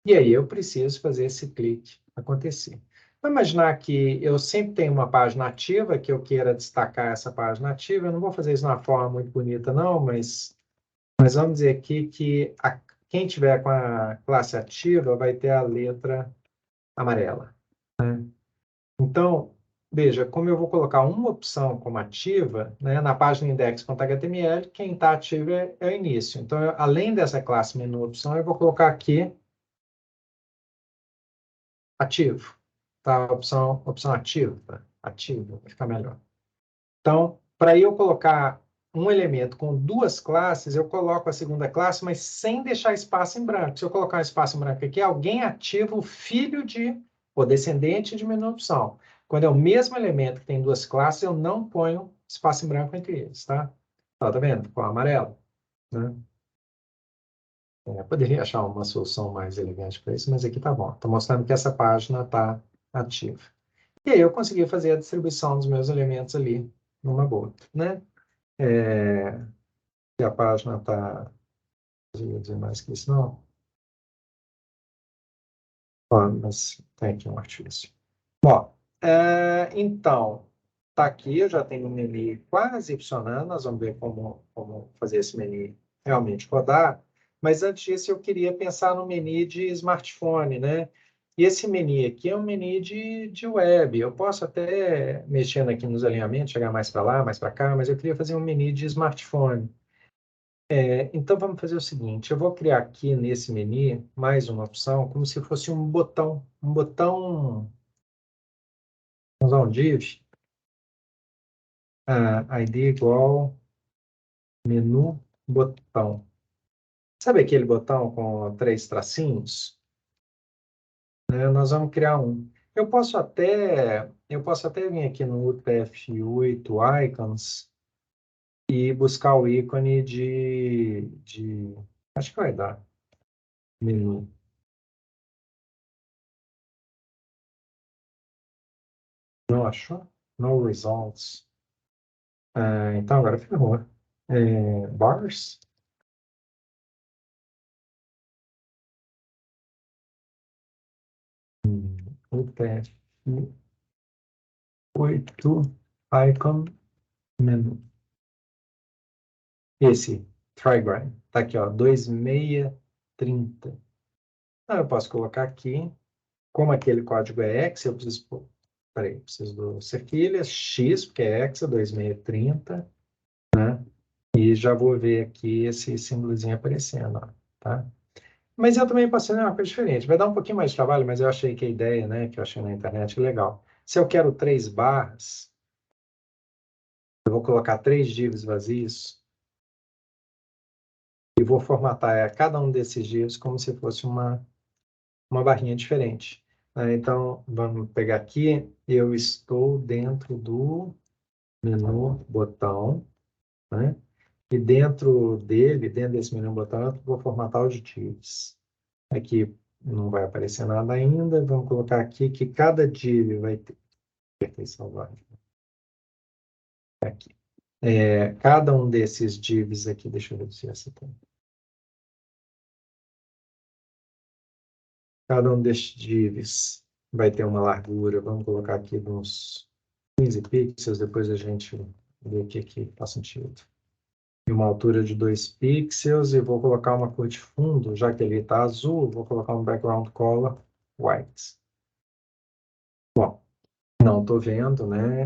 E aí eu preciso fazer esse clique acontecer. Vamos imaginar que eu sempre tenho uma página ativa, que eu queira destacar essa página ativa. Eu não vou fazer isso de uma forma muito bonita, não, mas vamos dizer aqui que quem tiver com a classe ativa vai ter a letra amarela. Então, veja, como eu vou colocar uma opção como ativa, né, na página index.html, quem está ativo é o início. Então, além dessa classe menu opção, eu vou colocar aqui ativo. Tá? Opção ativa. Ativo, vai ficar melhor. Então, para eu colocar um elemento com duas classes, eu coloco a segunda classe, mas sem deixar espaço em branco. Se eu colocar um espaço em branco aqui, alguém ativa o filho de, ou descendente de menu opção. Quando é o mesmo elemento que tem duas classes, eu não ponho espaço em branco entre eles, tá? Tá vendo? Ficou amarelo, né? Poderia achar uma solução mais elegante para isso, mas aqui tá bom. Estou mostrando que essa página está ativa. E aí eu consegui fazer a distribuição dos meus elementos ali numa boa, né? E a página está... Não ia dizer mais que isso, não. Ó, mas tem aqui um artifício. Bom, então, tá aqui, eu já tenho o menu quase funcionando. Nós vamos ver como fazer esse menu realmente rodar. Mas antes disso, eu queria pensar no menu de smartphone, né? E esse menu aqui é um menu de web. Eu posso até, mexendo aqui nos alinhamentos, chegar mais para lá, mais para cá, mas eu queria fazer um menu de smartphone. Então, vamos fazer o seguinte: eu vou criar aqui nesse menu mais uma opção, como se fosse um botão. Um botão, vamos usar um div. ID igual menu botão. Sabe aquele botão com 3 tracinhos? Nós vamos criar um. Eu posso até vir aqui no UTF-8 Icons e buscar o ícone acho que vai dar. Menu. Não achou? No results. Então agora ferrou. Bars. UTF-8 Icon Menu. Esse, Trigrind. Tá aqui, ó, 2630. Eu posso colocar aqui, como aquele código é hexa, eu preciso, peraí, preciso do cerquilhas, X, porque é hexa, 2630, né? E já vou ver aqui esse símbolozinho aparecendo, ó, tá? Mas eu também passei uma coisa diferente. Vai dar um pouquinho mais de trabalho, mas eu achei que a ideia, né, que eu achei na internet, é legal. Se eu quero 3 barras, eu vou colocar 3 divs vazios e vou formatar cada um desses divs como se fosse uma barrinha diferente. Então, vamos pegar aqui. Eu estou dentro do menu botão, né? E dentro desse menu botão, eu vou formatar os divs. Aqui não vai aparecer nada ainda. Vamos colocar aqui que cada div vai ter. Apertei salvar. Aqui. Cada um desses divs aqui, deixa eu ver se essa tem. Cada um desses divs vai ter uma largura. Vamos colocar aqui de uns 15 pixels, depois a gente vê o que aqui faz sentido. E uma altura de 2 pixels, e vou colocar uma cor de fundo, já que ele está azul, vou colocar um background color white. Bom, não estou vendo, né?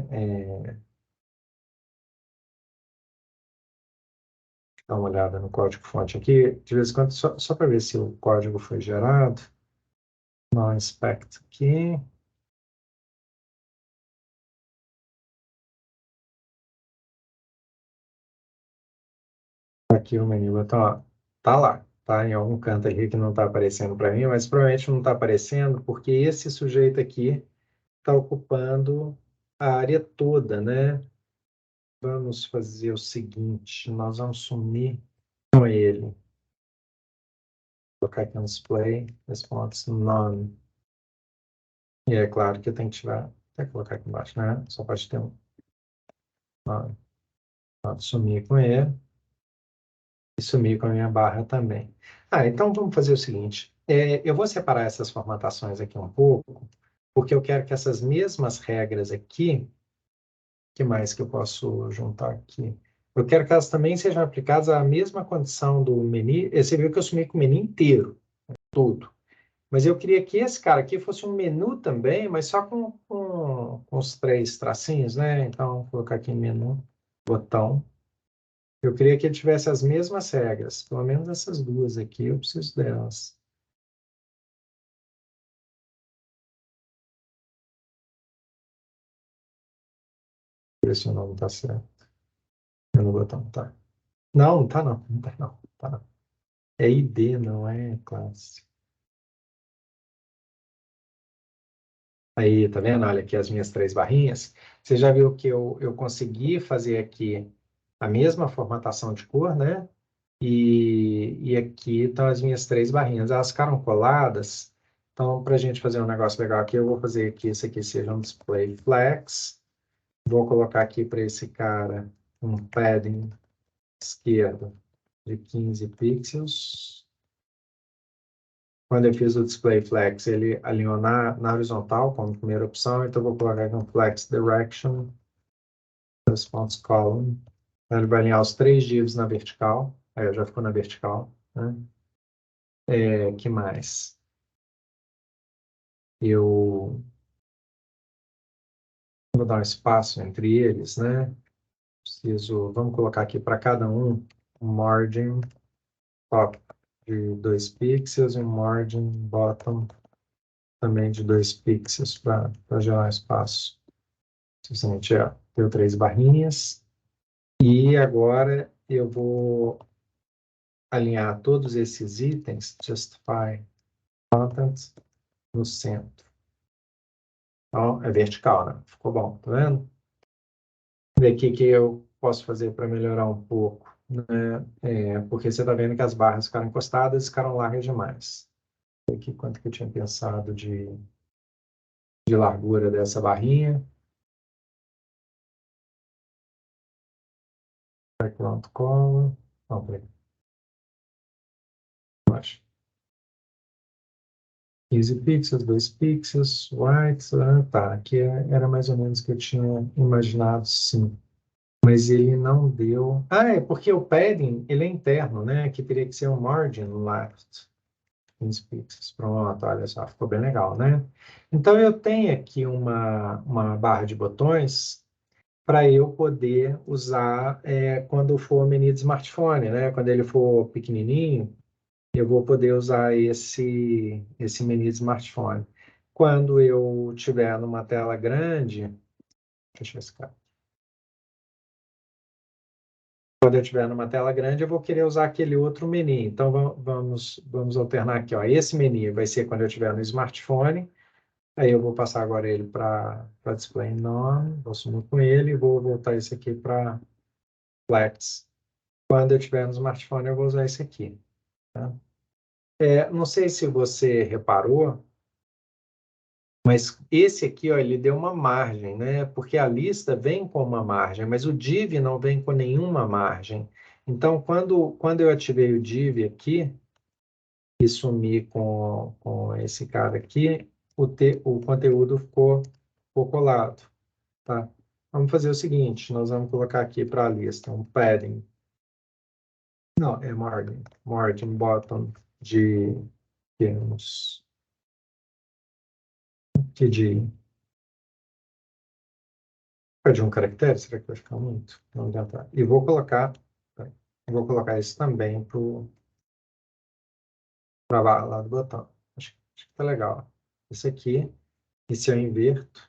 Dá uma olhada no código-fonte aqui, de vez em quando, só para ver se o código foi gerado. Não inspect aqui. Aqui o menu, então, tá lá, tá em algum canto aqui que não está aparecendo para mim, mas provavelmente não está aparecendo porque esse sujeito aqui está ocupando a área toda, né? Vamos fazer o seguinte, nós vamos sumir com ele. Vou colocar aqui no display, response none. E é claro que eu tenho que tirar, até colocar aqui embaixo, né? Só pode ter um none. Pode sumir com ele e sumir com a minha barra também. Então vamos fazer o seguinte, eu vou separar essas formatações aqui um pouco, porque eu quero que essas mesmas regras aqui, que mais que eu posso juntar aqui? Eu quero que elas também sejam aplicadas à mesma condição do menu. Você viu que eu sumi com o menu inteiro, tudo. Mas eu queria que esse cara aqui fosse um menu também, mas só com os 3 tracinhos, né? Então, vou colocar aqui menu, botão. Eu queria que ele tivesse as mesmas regras, pelo menos essas duas aqui, eu preciso delas. Ver se o nome está certo. Menu, botão, tá. Não, não tá não, não tá não, tá não. É ID, não é classe. Aí, tá vendo? Olha aqui as minhas 3 barrinhas. Você já viu que eu consegui fazer aqui a mesma formatação de cor, né? E aqui estão as minhas 3 barrinhas. Elas ficaram coladas. Então, para a gente fazer um negócio legal aqui, eu vou fazer que isso aqui seja um display flex. Vou colocar aqui para esse cara um padding esquerdo de 15 pixels. Quando eu fiz o display flex, ele alinhou na horizontal como primeira opção, então eu vou colocar aqui um flex direction, response column. Ele vai alinhar os 3 divs na vertical, aí já ficou na vertical, né? Que mais? Eu vou dar um espaço entre eles, né? Vamos colocar aqui para cada um margin top de 2 pixels e um margin bottom também de 2 pixels para gerar espaço. Simplesmente Deu 3 barrinhas. E agora eu vou alinhar todos esses itens, justify content, no centro. Então, é vertical, né? Ficou bom, tá vendo? Ver aqui que eu posso fazer para melhorar um pouco, né? Porque você está vendo que as barras ficaram encostadas e ficaram largas demais. Aqui quanto que eu tinha pensado de largura dessa barrinha. Background color. Não, peraí. Baixo. 15 pixels, 2 pixels, white, tá, aqui era mais ou menos o que eu tinha imaginado, sim. Mas ele não deu... Ah, é porque o padding, ele é interno, né? Aqui teria que ser um margin left. 15 pixels, pronto, olha só, ficou bem legal, né? Então, eu tenho aqui uma barra de botões para eu poder usar quando for o menu de smartphone, né? Quando ele for pequenininho, eu vou poder usar esse menu de smartphone. Quando eu tiver numa tela grande, deixa eu esse cara. Quando eu estiver numa tela grande, eu vou querer usar aquele outro menu. Então, vamos alternar aqui. Ó. Esse menu vai ser quando eu estiver no smartphone. Aí eu vou passar agora ele para display none, vou sumir com ele e vou voltar esse aqui para flex. Quando eu estiver no smartphone, eu vou usar esse aqui. Tá? Não sei se você reparou, mas esse aqui, ó, ele deu uma margem, né? Porque a lista vem com uma margem, mas o div não vem com nenhuma margem. Então, quando eu ativei o div aqui e sumi com esse cara aqui, o conteúdo ficou colado, tá? Vamos fazer o seguinte, nós vamos colocar aqui para a lista um padding. Não, é margin bottom de temos que de de um caractere, será que vai ficar muito? Vamos tentar. E vou colocar isso também para lá do botão. Acho que tá legal. Esse aqui, e se eu inverto,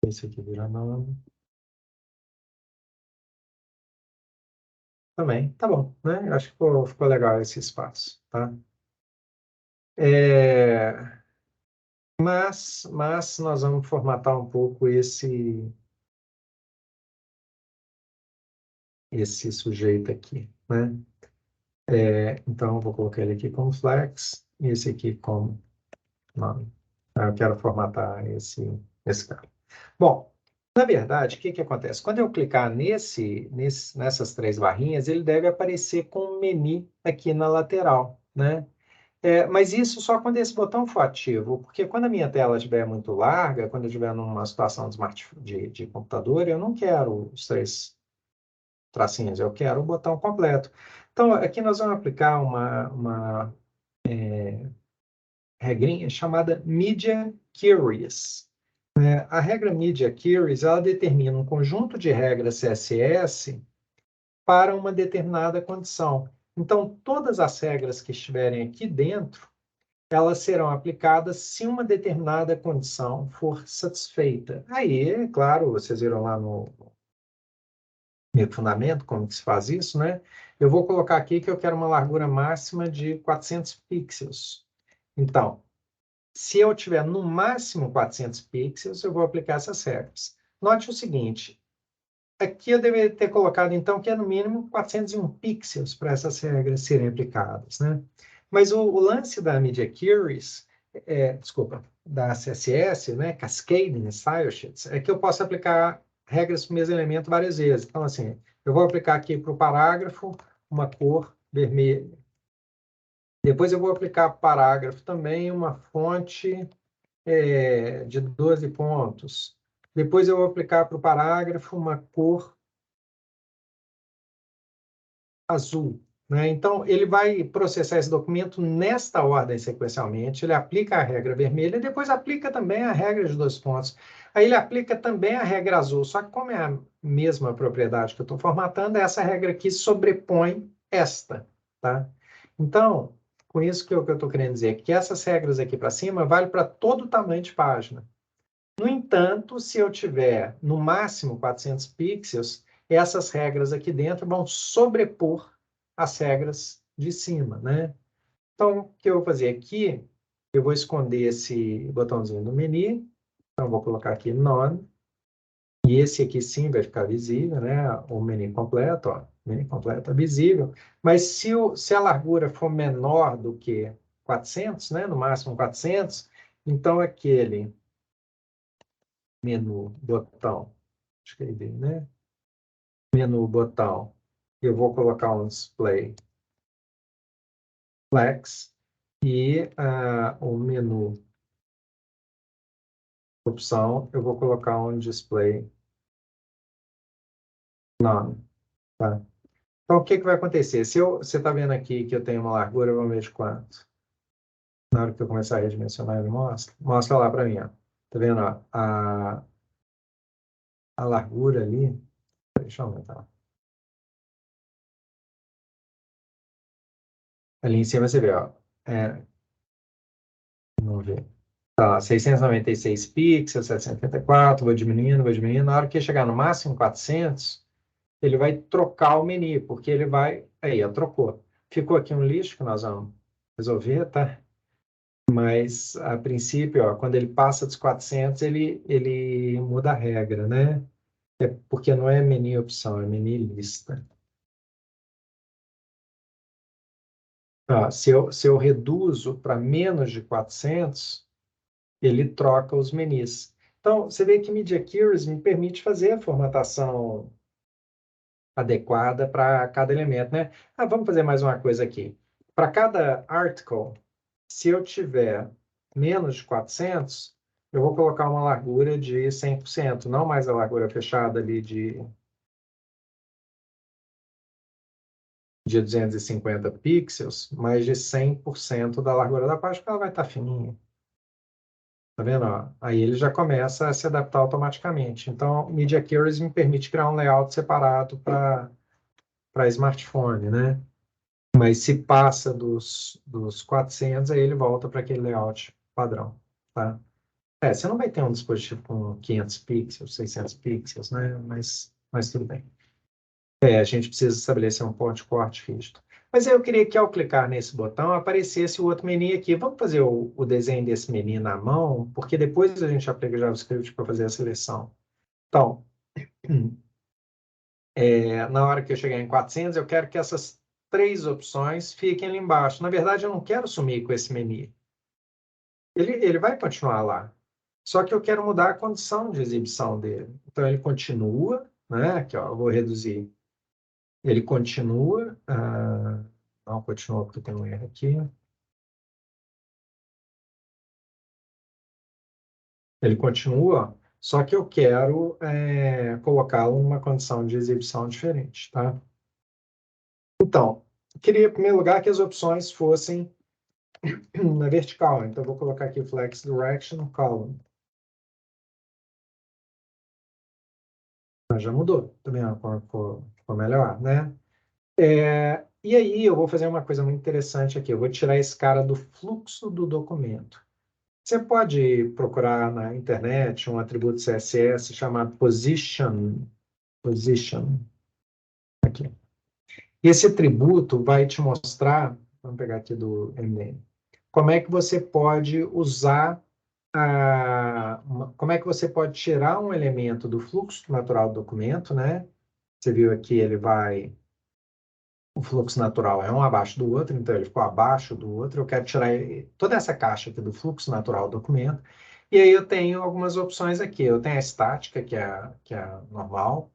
esse aqui vira nome. Também, tá bom, né? Eu acho que ficou legal esse espaço, tá? É, mas nós vamos formatar um pouco esse sujeito aqui, né? Então, eu vou colocar ele aqui como flex e esse aqui como nome. Eu quero formatar esse cara. Bom, na verdade, o que acontece? Quando eu clicar nessas 3 barrinhas, ele deve aparecer com um menu aqui na lateral, né? Mas isso só quando esse botão for ativo, porque quando a minha tela estiver muito larga, quando eu estiver numa situação de computador, eu não quero os 3 tracinhos, eu quero o botão completo. Então, aqui nós vamos aplicar uma regrinha chamada Media Queries. A regra Media Queries, ela determina um conjunto de regras CSS para uma determinada condição. Então, todas as regras que estiverem aqui dentro, elas serão aplicadas se uma determinada condição for satisfeita. Aí, é claro, vocês viram lá no meu fundamento como que se faz isso, né? Eu vou colocar aqui que eu quero uma largura máxima de 400 pixels. Então, se eu tiver no máximo 400 pixels, eu vou aplicar essas regras. Note o seguinte, aqui eu deveria ter colocado, então, que é no mínimo 401 pixels para essas regras serem aplicadas, né? Mas o lance da Media Queries, desculpa, da CSS, né, Cascading Style Sheets, é que eu posso aplicar regras para o mesmo elemento várias vezes. Então, assim, eu vou aplicar aqui para o parágrafo uma cor vermelha. Depois eu vou aplicar para o parágrafo também uma fonte de 12 pontos. Depois eu vou aplicar para o parágrafo uma cor azul. Né? Então, ele vai processar esse documento nesta ordem sequencialmente, ele aplica a regra vermelha e depois aplica também a regra de 12 pontos. Aí ele aplica também a regra azul, só que como é a mesma propriedade que eu estou formatando, essa regra aqui sobrepõe esta. Tá? Então, Com isso, que eu estou querendo dizer que essas regras aqui para cima valem para todo o tamanho de página. No entanto, se eu tiver no máximo 400 pixels, essas regras aqui dentro vão sobrepor as regras de cima, né? Então, o que eu vou fazer aqui, eu vou esconder esse botãozinho no menu. Então, eu vou colocar aqui None. E esse aqui sim vai ficar visível, né? O menu completo, ó. O menu completo é visível. Mas se a largura for menor do que 400, né? No máximo 400, então aquele menu botão, acho que é ele, né? Menu botão, eu vou colocar um display flex e o menu opção, eu vou colocar um display none, tá? Então, o que vai acontecer? Você está vendo aqui que eu tenho uma largura, vamos ver de quanto? Na hora que eu começar a redimensionar, ele mostra. Mostra lá para mim, ó. Tá vendo, ó? A largura ali. Deixa eu aumentar. Ali em cima você vê, ó. Vamos ver. Tá, 696 pixels, 774, vou diminuindo, vou diminuindo. Na hora que chegar no máximo 400, ele vai trocar o menu, porque ele vai... Aí, ó, trocou. Ficou aqui um lixo que nós vamos resolver, tá? Mas, a princípio, ó, quando ele passa dos 400, ele muda a regra, né? É porque não é menu opção, é menu lista. Ó, se eu reduzo para menos de 400, ele troca os menus. Então, você vê que Media Queries me permite fazer a formatação adequada para cada elemento, né? Vamos fazer mais uma coisa aqui. Para cada article, se eu tiver menos de 400, eu vou colocar uma largura de 100%, não mais a largura fechada ali de 250 pixels, mas de 100% da largura da página, porque ela vai estar fininha. Tá vendo? Ó? Aí ele já começa a se adaptar automaticamente. Então, Media Queries me permite criar um layout separado para smartphone, né? Mas se passa dos 400, aí ele volta para aquele layout padrão, tá? Você não vai ter um dispositivo com 500 pixels, 600 pixels, né? Mas tudo bem. A gente precisa estabelecer um ponto de corte rígido. Mas eu queria que ao clicar nesse botão aparecesse o outro menu aqui. Vamos fazer o desenho desse menu na mão, porque depois a gente aplica JavaScript para fazer a seleção. Então, na hora que eu chegar em 400, eu quero que essas três opções fiquem ali embaixo. Na verdade, eu não quero sumir com esse menu. Ele vai continuar lá. Só que eu quero mudar a condição de exibição dele. Então, ele continua, né? Aqui, ó, eu vou reduzir. Ele continua. Não continua porque tem um erro aqui. Ele continua, só que eu quero colocá-lo numa condição de exibição diferente, tá? Então, eu queria, em primeiro lugar, que as opções fossem na vertical. Então, eu vou colocar aqui Flex Direction Column. Mas já mudou, também ficou melhor, né? E aí, eu vou fazer uma coisa muito interessante aqui. Eu vou tirar esse cara do fluxo do documento. Você pode procurar na internet um atributo CSS chamado Position. Position. Aqui. E esse atributo vai te mostrar, vamos pegar aqui do MDM, como é que você pode usar, como é que você pode tirar um elemento do fluxo natural do documento, né? Você viu aqui, o fluxo natural é um abaixo do outro, então ele ficou abaixo do outro. Eu quero tirar toda essa caixa aqui do fluxo natural do documento. E aí eu tenho algumas opções aqui. Eu tenho a estática, que é normal.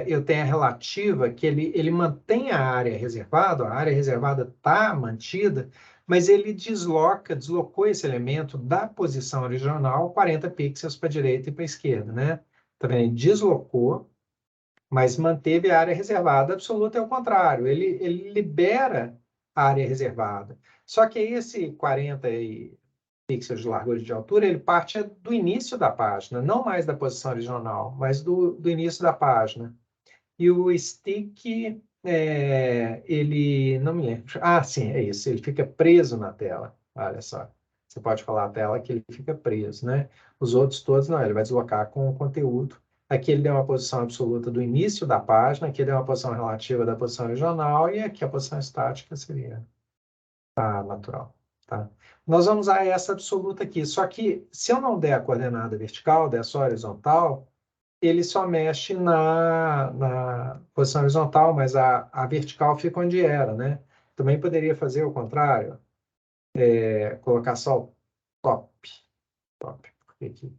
Eu tenho a relativa, que ele mantém a área reservada está mantida, mas ele deslocou esse elemento da posição original 40 pixels para a direita e para a esquerda, né? Tá vendo? Ele deslocou, mas manteve a área reservada. Absoluta é o contrário, ele libera a área reservada. Só que esse 40 pixels de largura e de altura, ele parte do início da página, não mais da posição original, mas do início da página. E o stick ele, não me lembro. Ah, sim, é isso. Ele fica preso na tela. Olha só. Você pode falar a tela que ele fica preso, né? Os outros todos, não, ele vai deslocar com o conteúdo. Aqui ele deu uma posição absoluta do início da página, aqui ele deu uma posição relativa da posição regional, e aqui a posição estática seria a natural, tá? Nós vamos usar essa absoluta aqui. Só que se eu não der a coordenada vertical, der só horizontal, ele só mexe na posição horizontal, mas a vertical fica onde era, né? Também poderia fazer o contrário, colocar só o top, top, porque aqui,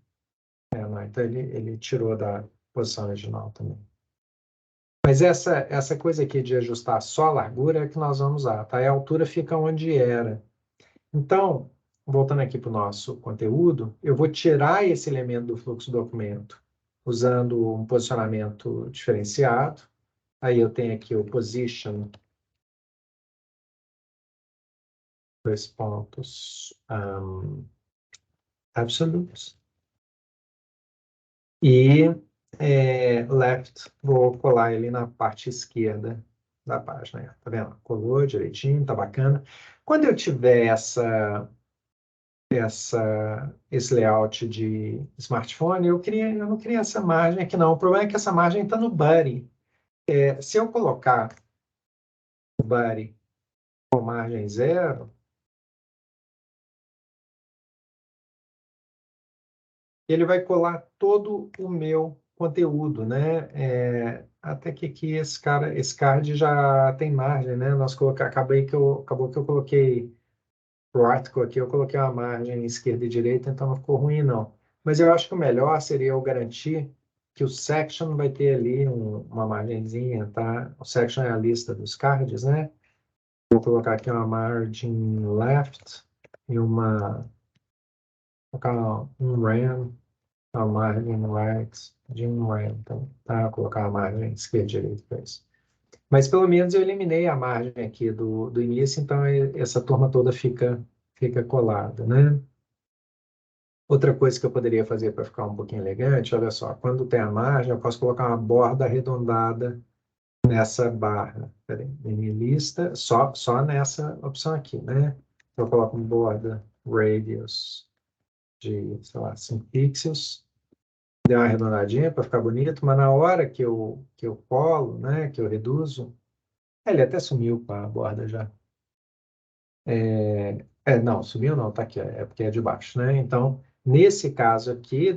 não, então ele tirou da posição original também. Mas essa coisa aqui de ajustar só a largura é que nós vamos usar, tá? E a altura fica onde era. Então, voltando aqui para o nosso conteúdo, eu vou tirar esse elemento do fluxo do documento usando um posicionamento diferenciado. Aí eu tenho aqui o position, dois pontos, absolute. E left, vou colar ele na parte esquerda da página. Tá vendo? Colou direitinho, tá bacana. Quando eu tiver esse layout de smartphone, eu não queria essa margem aqui não. O problema é que essa margem está no body. Se eu colocar o body com margem zero, ele vai colar todo o meu conteúdo, né? Até que aqui esse card já tem margem, né? Acabou que eu coloquei pro article aqui, eu coloquei uma margem esquerda e direita, então não ficou ruim, não. Mas eu acho que o melhor seria eu garantir que o section vai ter ali uma margenzinha, tá? O section é a lista dos cards, né? Vou colocar aqui uma margin left e colocar um RAM, uma margin right de um RAM, então, tá? Vou colocar a margem esquerda e direita para isso. Mas pelo menos eu eliminei a margem aqui do início, então essa turma toda fica colada, né? Outra coisa que eu poderia fazer para ficar um pouquinho elegante, olha só, quando tem a margem, eu posso colocar uma borda arredondada nessa barra. Peraí, lista, só nessa opção aqui, né? Eu coloco uma borda radius de, sei lá, 5 pixels, deu uma arredondadinha para ficar bonito, mas na hora que eu colo, né, que eu reduzo, ele até sumiu com a borda já. Não, subiu não, tá aqui, é porque é de baixo, né? Então, nesse caso aqui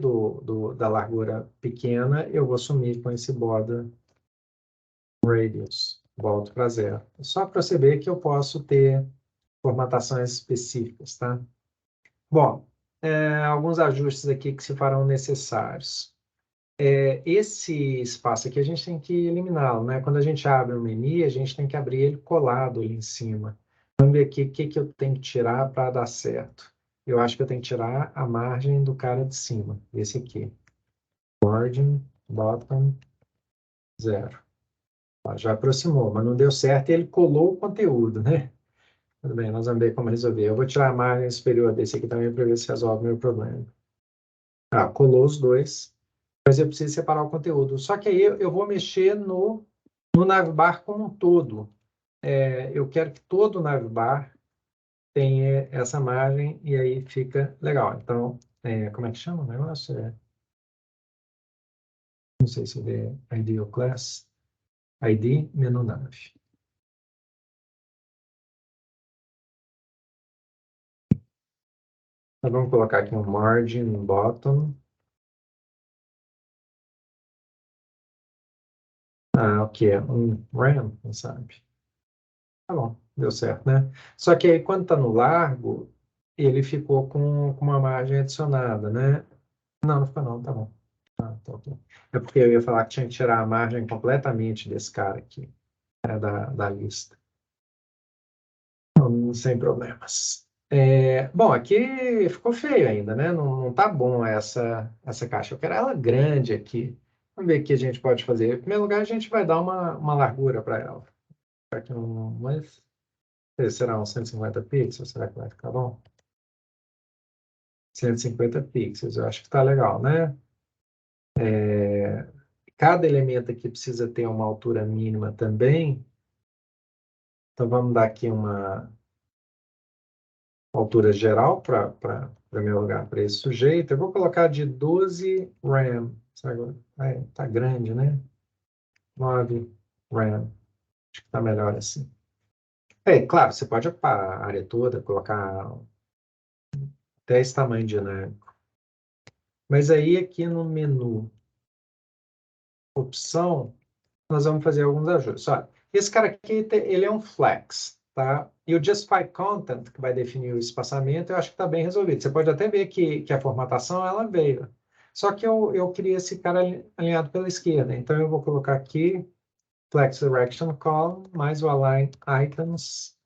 da largura pequena, eu vou sumir com esse border radius, volto para zero. Só para você ver que eu posso ter formatações específicas, tá? Bom, alguns ajustes aqui que se farão necessários. Esse espaço aqui a gente tem que eliminá-lo, né? Quando a gente abre o menu, a gente tem que abrir ele colado ali em cima. Vamos ver aqui o que eu tenho que tirar para dar certo. Eu acho que eu tenho que tirar a margem do cara de cima, esse aqui. Margin, bottom, zero. Ó, já aproximou, mas não deu certo e ele colou o conteúdo, né? Tudo bem, nós vamos ver como resolver. Eu vou tirar a margem superior desse aqui também para ver se resolve o meu problema. Colou os dois, mas eu preciso separar o conteúdo. Só que aí eu vou mexer no navbar como um todo. Eu quero que todo o navbar tenha essa margem e aí fica legal. Então, como é que chama o negócio? Não sei se é ID ou class. ID, menu nav. Então, vamos colocar aqui um margin bottom. O que é? Um RAM, quem sabe? Tá bom, deu certo, né? Só que aí, quando está no largo, ele ficou com uma margem adicionada, né? Não, não ficou não, tá bom. Tá ok. É porque eu ia falar que tinha que tirar a margem completamente desse cara aqui, da lista. Então, sem problemas. Bom, aqui ficou feio ainda, né? Não tá bom essa caixa. Eu quero ela grande aqui. Vamos ver o que a gente pode fazer. Em primeiro lugar, a gente vai dar uma largura para ela. Aqui mas será uns 150 pixels? Será que vai ficar bom? 150 pixels, eu acho que tá legal, né? Cada elemento aqui precisa ter uma altura mínima também. Então, vamos dar aqui uma altura geral para meu lugar, para esse sujeito. Eu vou colocar de 12 RAM. Tá grande, né? 9 RAM. Acho que tá melhor assim. Claro, você pode ocupar a área toda, colocar até esse tamanho dinâmico. Mas aí, aqui no menu opção, nós vamos fazer alguns ajustes. Olha, esse cara aqui, ele é um flex, tá? E o Justify Content, que vai definir o espaçamento, eu acho que está bem resolvido. Você pode até ver que a formatação, ela veio. Só que eu queria esse cara alinhado pela esquerda. Então, eu vou colocar aqui Flex Direction Column, mais o Align Items.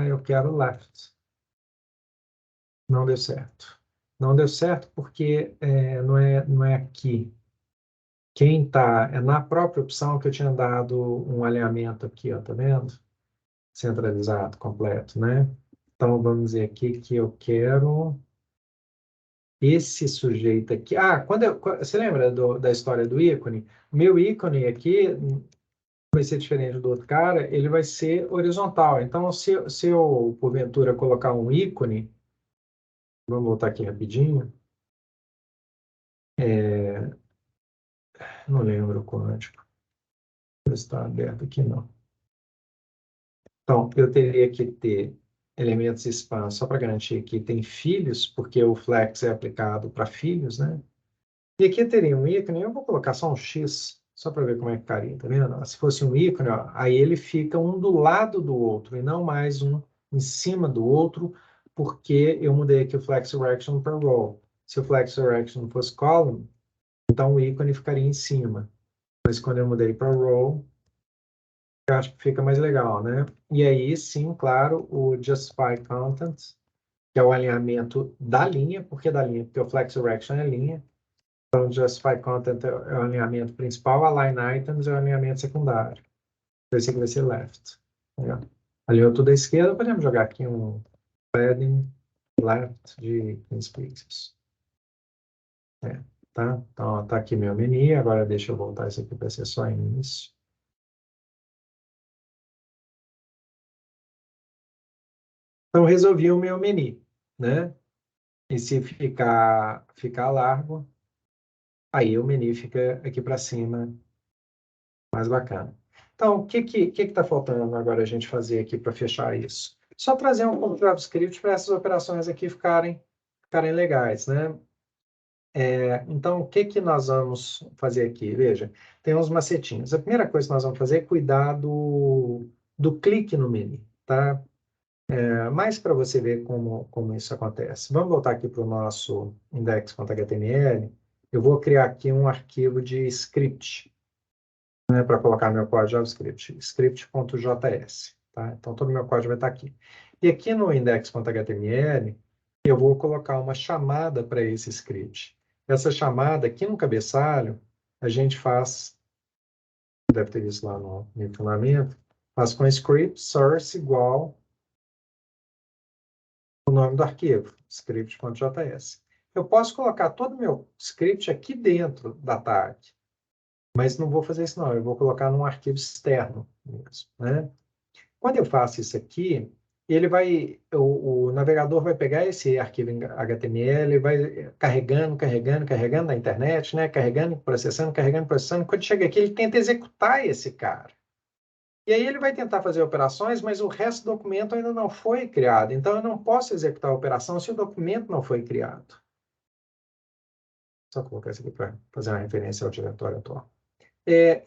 Eu quero Left. Não deu certo. Não deu certo porque não é aqui. Quem está é na própria opção que eu tinha dado um alinhamento aqui, ó, tá vendo? Centralizado, completo, né? Então, vamos dizer aqui que eu quero esse sujeito aqui. Você lembra da história do ícone? O meu ícone aqui vai ser diferente do outro cara, ele vai ser horizontal. Então, se eu porventura, colocar um ícone, vamos voltar aqui rapidinho, não lembro o código, está aberto aqui, não. Então, eu teria que ter elementos spam só para garantir que tem filhos, porque o flex é aplicado para filhos, né? E aqui eu teria um ícone, eu vou colocar só um X, só para ver como é que ficaria, tá vendo? Se fosse um ícone, ó, aí ele fica um do lado do outro, e não mais um em cima do outro, porque eu mudei aqui o flex direction para row. Se o flex direction fosse column, então o ícone ficaria em cima. Mas quando eu mudei para row, eu acho que fica mais legal, né? E aí, sim, claro, o Justify Content, que é o alinhamento da linha, por que da linha? Porque o Flex Direction é linha. Então, Justify Content é o alinhamento principal, Align Items é o alinhamento secundário. Então, esse aqui vai ser Left. Alinhou tudo à esquerda, podemos jogar aqui um Padding Left de 15 pixels. Tá? Então, tá aqui meu menu. Agora, deixa eu voltar isso aqui para ser só início. Então, resolvi o meu menu, né? E se ficar largo, aí o menu fica aqui para cima, mais bacana. Então, o que está faltando agora a gente fazer aqui para fechar isso? Só trazer um pouco de JavaScript para essas operações aqui ficarem legais, né? Então, o que nós vamos fazer aqui? Veja, tem uns macetinhos. A primeira coisa que nós vamos fazer é cuidar do clique no menu, tá? Mais para você ver como isso acontece. Vamos voltar aqui para o nosso index.html. Eu vou criar aqui um arquivo de script, né, para colocar meu código JavaScript, script.js. Tá? Então, todo o meu código vai estar aqui. E aqui no index.html, eu vou colocar uma chamada para esse script. Essa chamada, aqui no cabeçalho, a gente faz, deve ter visto lá no fundamento, faz com script source igual o nome do arquivo, script.js. Eu posso colocar todo o meu script aqui dentro da tag, mas não vou fazer isso não, eu vou colocar num arquivo externo mesmo, né? Quando eu faço isso aqui, o navegador vai pegar esse arquivo em HTML, vai carregando na internet, né? Carregando, processando. Quando chega aqui, ele tenta executar esse cara. E aí ele vai tentar fazer operações, mas o resto do documento ainda não foi criado. Então, eu não posso executar a operação se o documento não foi criado. Só colocar isso aqui para fazer uma referência ao diretório atual.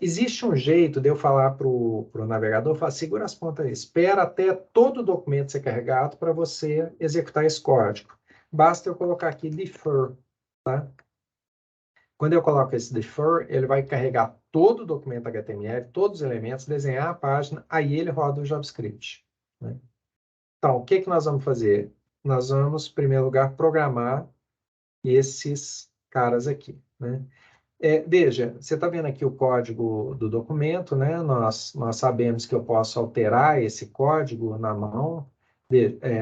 Existe um jeito de eu falar para o navegador, falar, segura as pontas aí, espera até todo o documento ser carregado para você executar esse código. Basta eu colocar aqui defer, tá? Quando eu coloco esse defer, ele vai carregar todo o documento HTML, todos os elementos, desenhar a página, aí ele roda o JavaScript, né? Então, o que nós vamos fazer? Nós vamos, em primeiro lugar, programar esses caras aqui, né? Veja, você está vendo aqui o código do documento, né? Nós sabemos que eu posso alterar esse código na mão.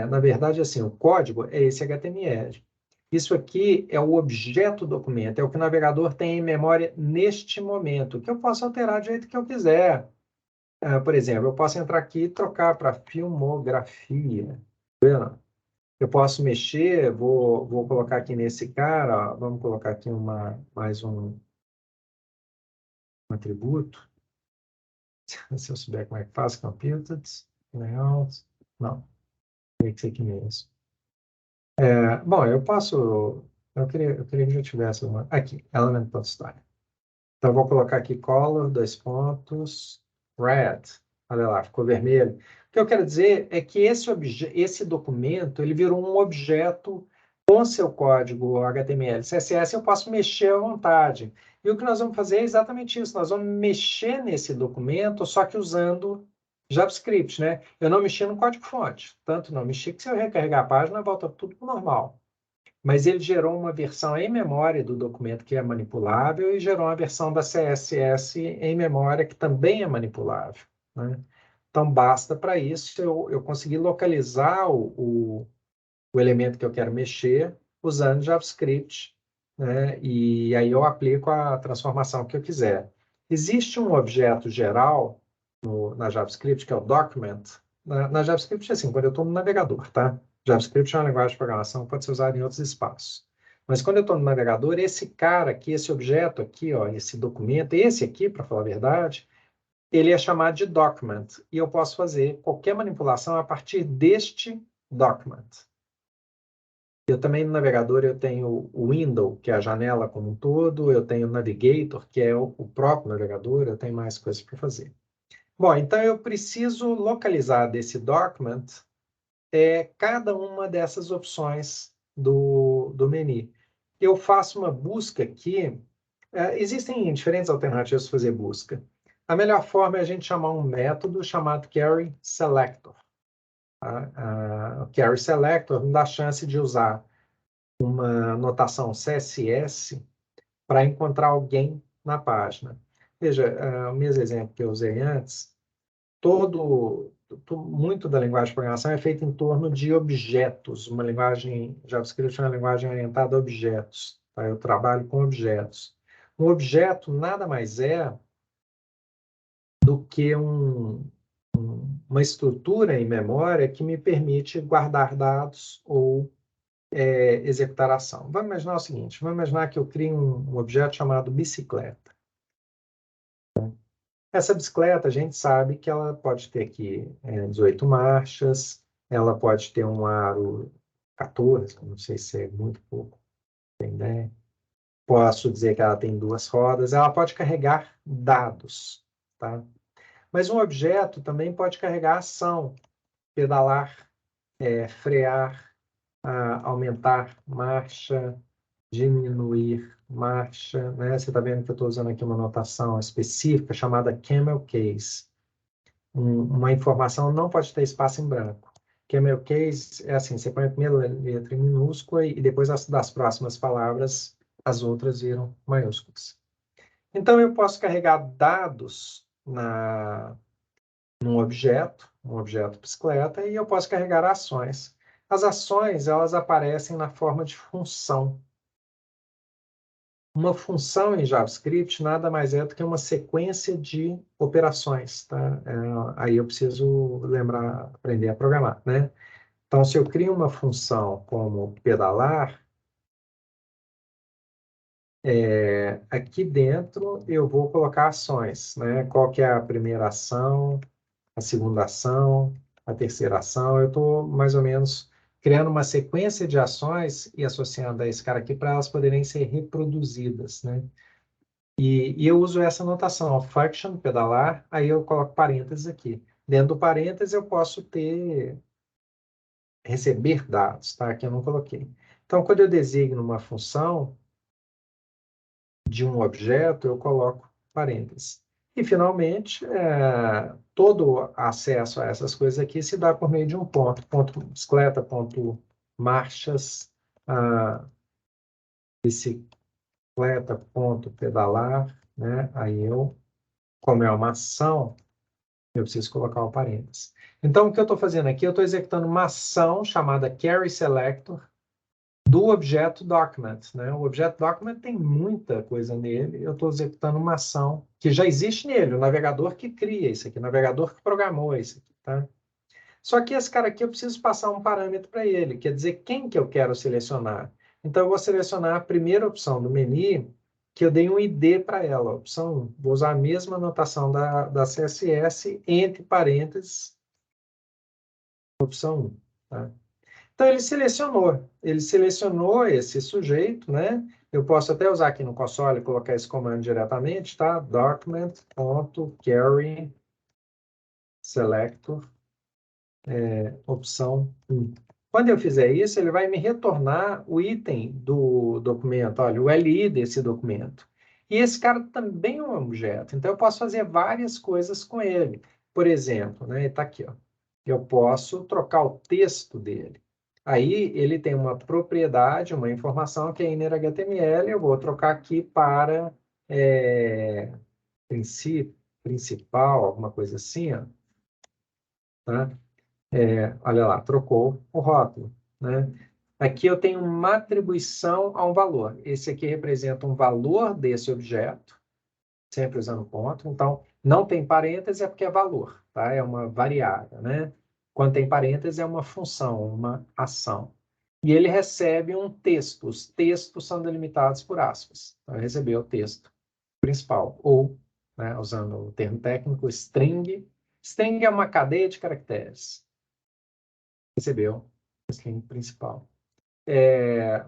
Na verdade, assim, o código é esse HTML. Isso aqui é o objeto documento, é o que o navegador tem em memória neste momento, que eu posso alterar do jeito que eu quiser. Por exemplo, eu posso entrar aqui e trocar para filmografia. Tá vendo? Eu posso mexer, vou colocar aqui nesse cara, ó, vamos colocar aqui mais um atributo. Se eu souber como é que faz, computed, layout, não, tem que ser aqui mesmo. Bom, eu queria que já tivesse uma, aqui, element.style. Então, eu vou colocar aqui color, dois pontos, red. Olha lá, ficou vermelho. O que eu quero dizer é que esse documento, ele virou um objeto com seu código HTML, CSS, eu posso mexer à vontade. E o que nós vamos fazer é exatamente isso. Nós vamos mexer nesse documento, só que usando JavaScript, né? Eu não mexi no código-fonte. Tanto não mexi que se eu recarregar a página, volta tudo para o normal. Mas ele gerou uma versão em memória do documento que é manipulável e gerou uma versão da CSS em memória que também é manipulável, né? Então, basta para isso eu conseguir localizar o elemento que eu quero mexer usando JavaScript, né? E aí eu aplico a transformação que eu quiser. Existe um objeto geral na JavaScript, que é o document. Na JavaScript, assim, quando eu estou no navegador, tá? JavaScript é uma linguagem de programação que pode ser usada em outros espaços. Mas quando eu estou no navegador, esse cara aqui, esse objeto aqui, ó, esse documento, esse aqui, para falar a verdade, ele é chamado de document. E eu posso fazer qualquer manipulação a partir deste document. Eu também no navegador eu tenho o window, que é a janela como um todo, eu tenho o navigator, que é o próprio navegador, eu tenho mais coisas para fazer. Bom, então eu preciso localizar desse document cada uma dessas opções do menu. Eu faço uma busca aqui. Existem diferentes alternativas de fazer busca. A melhor forma é a gente chamar um método chamado carry selector. O carry selector me dá a chance de usar uma notação CSS para encontrar alguém na página. Veja, o mesmo exemplo que eu usei antes, muito da linguagem de programação é feita em torno de objetos. Uma linguagem JavaScript é uma linguagem orientada a objetos. Tá? Eu trabalho com objetos. Um objeto nada mais é do que uma estrutura em memória que me permite guardar dados ou executar a ação. Vamos imaginar o seguinte, vamos imaginar que eu crio um objeto chamado bicicleta. Essa bicicleta, a gente sabe que ela pode ter aqui 18 marchas, ela pode ter um aro 14, não sei se é muito pouco, tem ideia. Posso dizer que ela tem duas rodas, ela pode carregar dados, tá? Mas um objeto também pode carregar ação, pedalar, frear, aumentar marcha, diminuir marcha, né? Você está vendo que eu estou usando aqui uma notação específica chamada camel case. Uma informação não pode ter espaço em branco. Camel case é assim, você põe a primeira letra em minúscula e depois das próximas palavras, as outras viram maiúsculas. Então, eu posso carregar dados num objeto, um objeto bicicleta, e eu posso carregar ações. As ações, elas aparecem na forma de função. Uma função em JavaScript nada mais é do que uma sequência de operações, tá? Aí eu preciso lembrar, aprender a programar, né? Então, se eu crio uma função como pedalar, aqui dentro eu vou colocar ações, né? Qual que é a primeira ação, a segunda ação, a terceira ação. Eu estou mais ou menos criando uma sequência de ações e associando a esse cara aqui para elas poderem ser reproduzidas, né? E eu uso essa notação, ó, function, pedalar, aí eu coloco parênteses aqui. Dentro do parênteses eu posso receber dados, tá? Aqui eu não coloquei. Então, quando eu designo uma função de um objeto, eu coloco parênteses. E, finalmente, todo acesso a essas coisas aqui se dá por meio de um ponto bicicleta, ponto marchas, bicicleta, ponto pedalar, né? Aí como é uma ação, eu preciso colocar o parênteses. Então, o que eu estou fazendo aqui? Eu estou executando uma ação chamada carry selector do objeto document, né? O objeto document tem muita coisa nele. Eu estou executando uma ação que já existe nele, o navegador que cria isso aqui, o navegador que programou isso aqui, tá? Só que esse cara aqui eu preciso passar um parâmetro para ele, quer dizer, quem que eu quero selecionar. Então, eu vou selecionar a primeira opção do menu, que eu dei um ID para ela, opção 1. Vou usar a mesma anotação da CSS, entre parênteses, opção 1. Tá? Então, ele selecionou esse sujeito, né? Eu posso até usar aqui no console e colocar esse comando diretamente, tá? Document.carry selector, opção 1. Quando eu fizer isso, ele vai me retornar o item do documento, olha, o LI desse documento. E esse cara também é um objeto, então eu posso fazer várias coisas com ele. Por exemplo, né, está aqui, ó, eu posso trocar o texto dele. Aí ele tem uma propriedade, uma informação que é inner HTML, eu vou trocar aqui para principal, alguma coisa assim, ó, tá? Olha lá, trocou o rótulo, né? Aqui eu tenho uma atribuição a um valor. Esse aqui representa um valor desse objeto, sempre usando ponto. Então, não tem parêntese é porque é valor, tá? É uma variável, né? Quando tem parêntese é uma função, uma ação. E ele recebe um texto. Os textos são delimitados por aspas. Então, ele recebeu o texto principal. Ou, né, usando o termo técnico, string. String é uma cadeia de caracteres. Recebeu a string principal.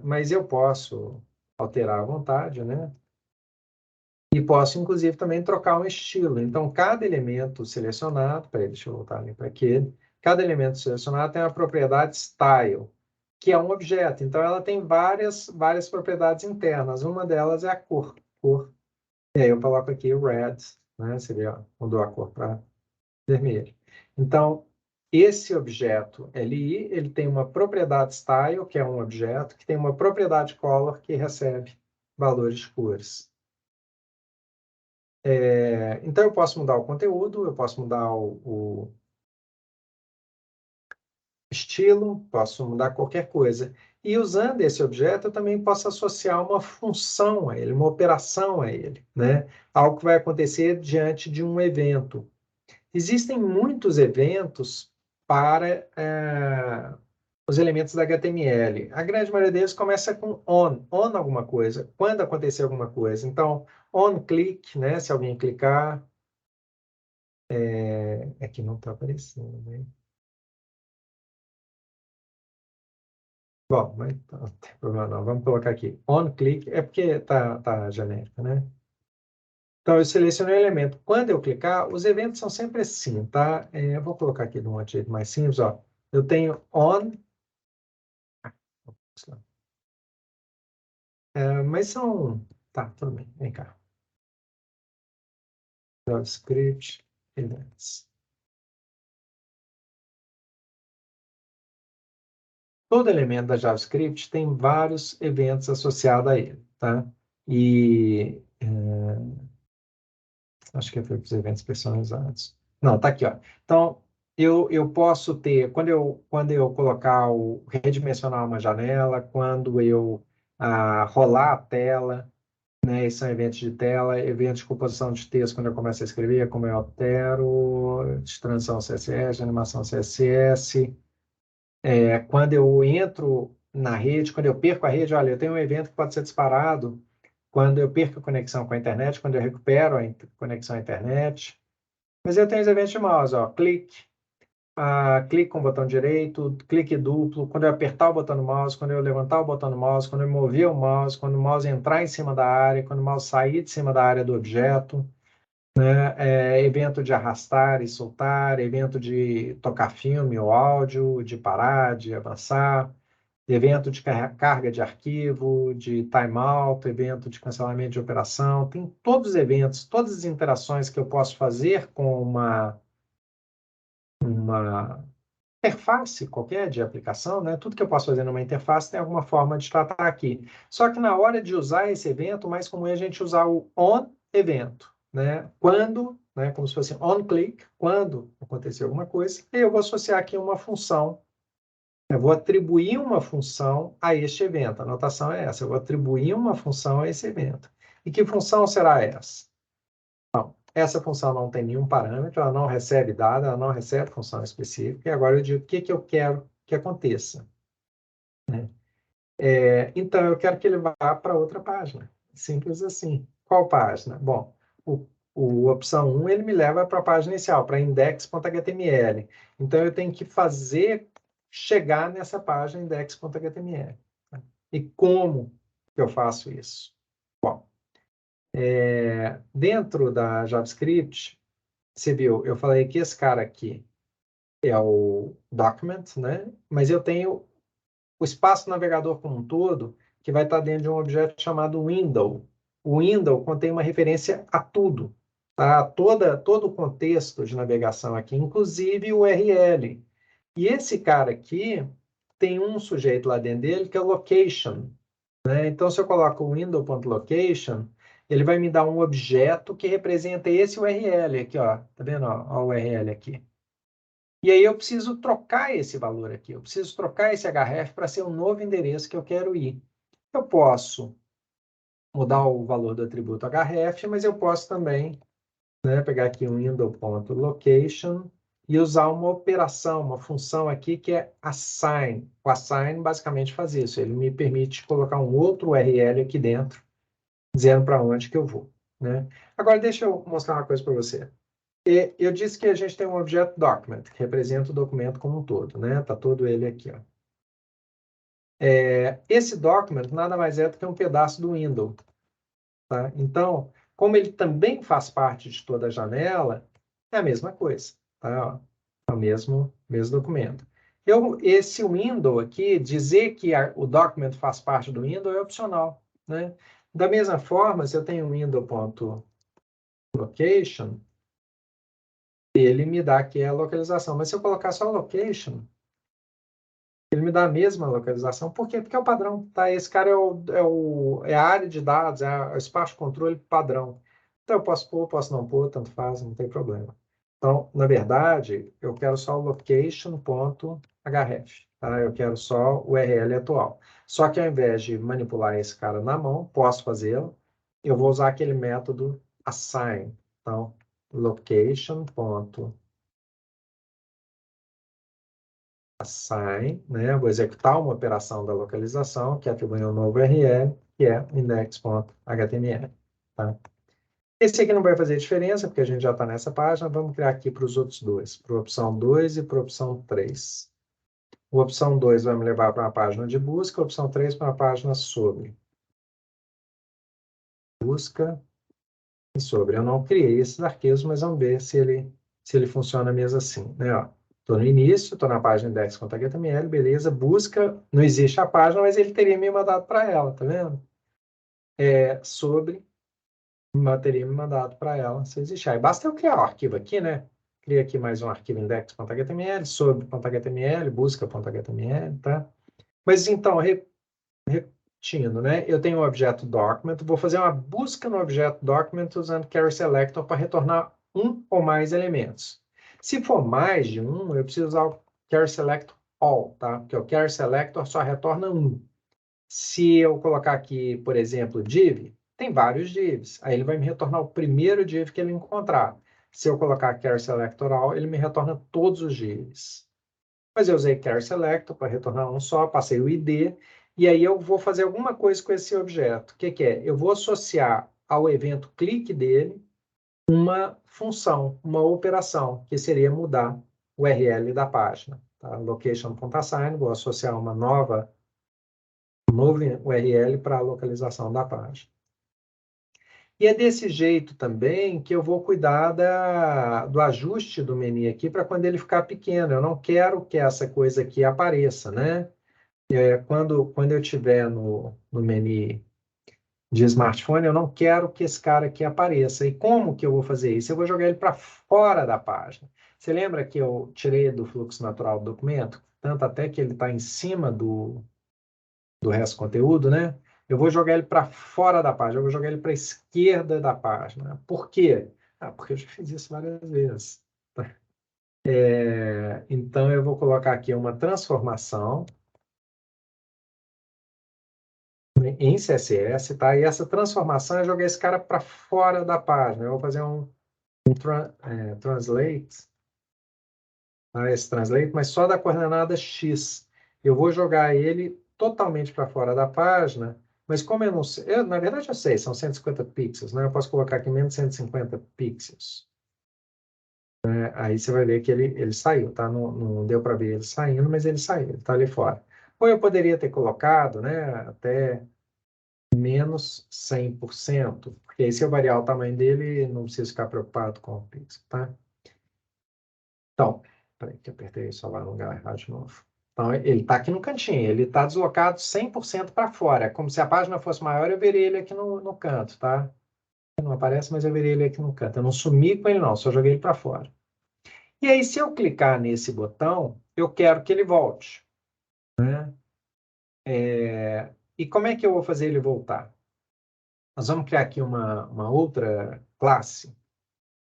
Mas eu posso alterar à vontade, né? E posso, inclusive, também trocar um estilo. Então, cada elemento selecionado, peraí, deixa eu voltar ali para aquele. Cada elemento selecionado tem uma propriedade style, que é um objeto. Então, ela tem várias propriedades internas. Uma delas é a cor. E aí eu coloco aqui o red, né? Você vê, ó, mudou a cor para vermelho. Então, esse objeto LI, ele tem uma propriedade style, que é um objeto, que tem uma propriedade color, que recebe valores de cores. Então, eu posso mudar o conteúdo, eu posso mudar o estilo, posso mudar qualquer coisa. E usando esse objeto, eu também posso associar uma função a ele, uma operação a ele, né? Algo que vai acontecer diante de um evento. Existem muitos eventos para os elementos da HTML. A grande maioria deles começa com on alguma coisa, quando acontecer alguma coisa. Então, on click, né? Se alguém clicar, aqui não está aparecendo, né? Bom, mas não tem problema não. Vamos colocar aqui. On click, é porque tá genérico, né? Então, eu selecionei o elemento. Quando eu clicar, os eventos são sempre assim, tá? Eu vou colocar aqui de um jeito mais simples, ó. Eu tenho on, mas são... Tá, tudo bem. Vem cá. JavaScript, events. Todo elemento da JavaScript tem vários eventos associados a ele, tá? E acho que foi para os eventos personalizados. Não, tá aqui, ó. Então, eu posso ter, quando eu colocar redimensionar uma janela, quando eu rolar a tela, né? Esses são eventos de tela, eventos de composição de texto, quando eu começo a escrever, como eu altero, de transição CSS, animação CSS. Quando eu entro na rede, quando eu perco a rede, olha, eu tenho um evento que pode ser disparado quando eu perco a conexão com a internet, quando eu recupero a conexão à internet. Mas eu tenho os eventos de mouse, ó, clique com o botão direito, clique duplo, quando eu apertar o botão do mouse, quando eu levantar o botão do mouse, quando eu mover o mouse, quando o mouse entrar em cima da área, quando o mouse sair de cima da área do objeto, né? Evento de arrastar e soltar, evento de tocar filme ou áudio, de parar, de avançar, evento de carga de arquivo, de timeout, evento de cancelamento de operação, tem todos os eventos, todas as interações que eu posso fazer com uma interface qualquer de aplicação, né? Tudo que eu posso fazer numa interface tem alguma forma de tratar aqui. Só que na hora de usar esse evento, mais comum é a gente usar o on evento, né? Quando, né? Como se fosse on click, quando acontecer alguma coisa, e eu vou associar aqui uma função Eu vou atribuir uma função a este evento. A notação é essa. Eu vou atribuir uma função a esse evento. E que função será essa? Essa função não tem nenhum parâmetro, ela não recebe dado, ela não recebe função específica. E agora eu digo o que eu quero que aconteça. Né? Então, eu quero que ele vá para outra página. Simples assim. Qual página? Bom, o opção 1, ele me leva para a página inicial, para index.html. Então, eu tenho que fazer chegar nessa página index.html. Tá? E como que eu faço isso? Bom, dentro da JavaScript, você viu, eu falei que esse cara aqui é o document, né? Mas eu tenho o espaço navegador como um todo, que vai estar dentro de um objeto chamado window. O window contém uma referência a tudo, tá? Todo o contexto de navegação aqui, inclusive o URL. E esse cara aqui tem um sujeito lá dentro dele que é o location, né? Então, se eu coloco o window.location, ele vai me dar um objeto que representa esse URL aqui, ó. Tá vendo? Ó, o URL aqui. E aí eu preciso trocar esse valor aqui, eu preciso trocar esse href para ser um novo endereço que eu quero ir. Eu posso mudar o valor do atributo href, mas eu posso também, né, pegar aqui um window.location e usar uma operação, uma função aqui que é assign. O assign basicamente faz isso, ele me permite colocar um outro URL aqui dentro, dizendo para onde que eu vou. Né? Agora deixa eu mostrar uma coisa para você. Eu disse que a gente tem um objeto document, que representa o documento como um todo, né? Tá todo ele aqui, ó. Esse document nada mais é do que um pedaço do window, tá? Então, como ele também faz parte de toda a janela, é a mesma coisa, tá? Ó, é o mesmo documento. Esse window aqui, dizer que o document faz parte do window é opcional, né? Da mesma forma, se eu tenho um window.location, ele me dá aqui a localização. Mas se eu colocar só location, ele me dá a mesma localização. Por quê? Porque é o padrão. Tá? Esse cara é a área de dados, é o espaço de controle padrão. Então, eu posso pôr, posso não pôr, tanto faz, não tem problema. Então, na verdade, eu quero só o location.href. Tá? Eu quero só o URL atual. Só que ao invés de manipular esse cara na mão, posso fazê-lo, eu vou usar aquele método assign. Então, location.assign, né? Eu vou executar uma operação da localização que atribui um novo URL, que é index.html. Tá? Esse aqui não vai fazer diferença, porque a gente já está nessa página. Vamos criar aqui para os outros dois, para a opção 2 e para a opção 3. A opção 2 vai me levar para uma página de busca, a opção 3 para uma página sobre. Busca e sobre. Eu não criei esses arquivos, mas vamos ver se ele funciona mesmo assim. Né? Estou no início, estou na página index.html, beleza. Busca, não existe a página, mas ele teria me mandado para ela, tá vendo? Sobre, teria me mandado para ela se existir. Aí basta eu criar o arquivo aqui, né? Cria aqui mais um arquivo index.html, sobre.html, busca.html, tá? Mas então, repetindo, né? Eu tenho o objeto document, vou fazer uma busca no objeto document usando carry selector para retornar um ou mais elementos. Se for mais de um, eu preciso usar o carry selector all, tá? Porque o carry selector só retorna um. Se eu colocar aqui, por exemplo, div, tem vários divs. Aí ele vai me retornar o primeiro div que ele encontrar. Se eu colocar carry selector all, ele me retorna todos os divs. Mas eu usei carry selector para retornar um só, passei o ID, e aí eu vou fazer alguma coisa com esse objeto. O que que é? Eu vou associar ao evento clique dele uma função, uma operação, que seria mudar o URL da página. Tá? Location.assign, vou associar um novo URL para a localização da página. E é desse jeito também que eu vou cuidar do ajuste do menu aqui para quando ele ficar pequeno. Eu não quero que essa coisa aqui apareça, né? Quando eu estiver no menu de smartphone, eu não quero que esse cara aqui apareça. E como que eu vou fazer isso? Eu vou jogar ele para fora da página. Você lembra que eu tirei do fluxo natural do documento? Tanto até que ele está em cima do resto do conteúdo, né? Eu vou jogar ele para fora da página, eu vou jogar ele para a esquerda da página. Por quê? Porque eu já fiz isso várias vezes. Então, eu vou colocar aqui uma transformação em CSS, tá? E essa transformação é jogar esse cara para fora da página. Eu vou fazer um translate, tá? Esse translate, mas só da coordenada X. Eu vou jogar ele totalmente para fora da página, mas como eu não sei, na verdade eu sei, são 150 pixels, né? Eu posso colocar aqui menos 150 pixels. Aí você vai ver que ele saiu, tá? Não deu para ver ele saindo, mas ele saiu, ele está ali fora. Ou eu poderia ter colocado, né, até menos 100%, porque aí se eu variar o tamanho dele, não preciso ficar preocupado com o pixel, tá? Então, peraí que eu apertei só lá no lugar errado de novo. Então, ele está aqui no cantinho, ele está deslocado 100% para fora. É como se a página fosse maior, eu veria ele aqui no canto, tá? Não aparece, mas eu veria ele aqui no canto. Eu não sumi com ele não, só joguei ele para fora. E aí, se eu clicar nesse botão, eu quero que ele volte, né? E como é que eu vou fazer ele voltar? Nós vamos criar aqui uma outra classe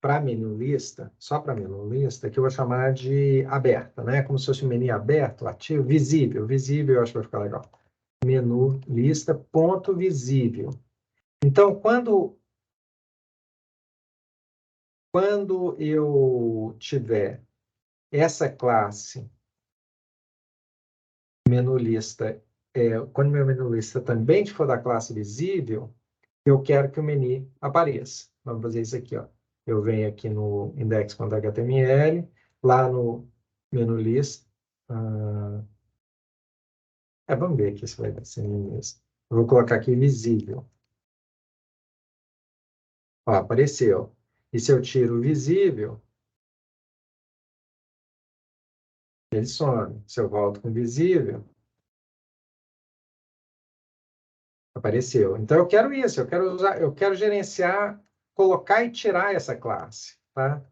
para menu lista, só para menu lista, que eu vou chamar de aberta, né? Como se fosse um menu aberto, ativo, visível. Visível eu acho que vai ficar legal. Menu lista, ponto visível. Então, quando eu tiver essa classe menu lista, quando meu menu lista também for da classe visível, eu quero que o menu apareça. Vamos fazer isso aqui, ó. Eu venho aqui no index.html, lá no menu list. Vamos ver aqui se vai ser menu list. Eu vou colocar aqui visível. Ó, apareceu. E se eu tiro o visível, ele some. Se eu volto com visível, apareceu. Então eu quero isso, eu quero gerenciar, colocar e tirar essa classe, tá?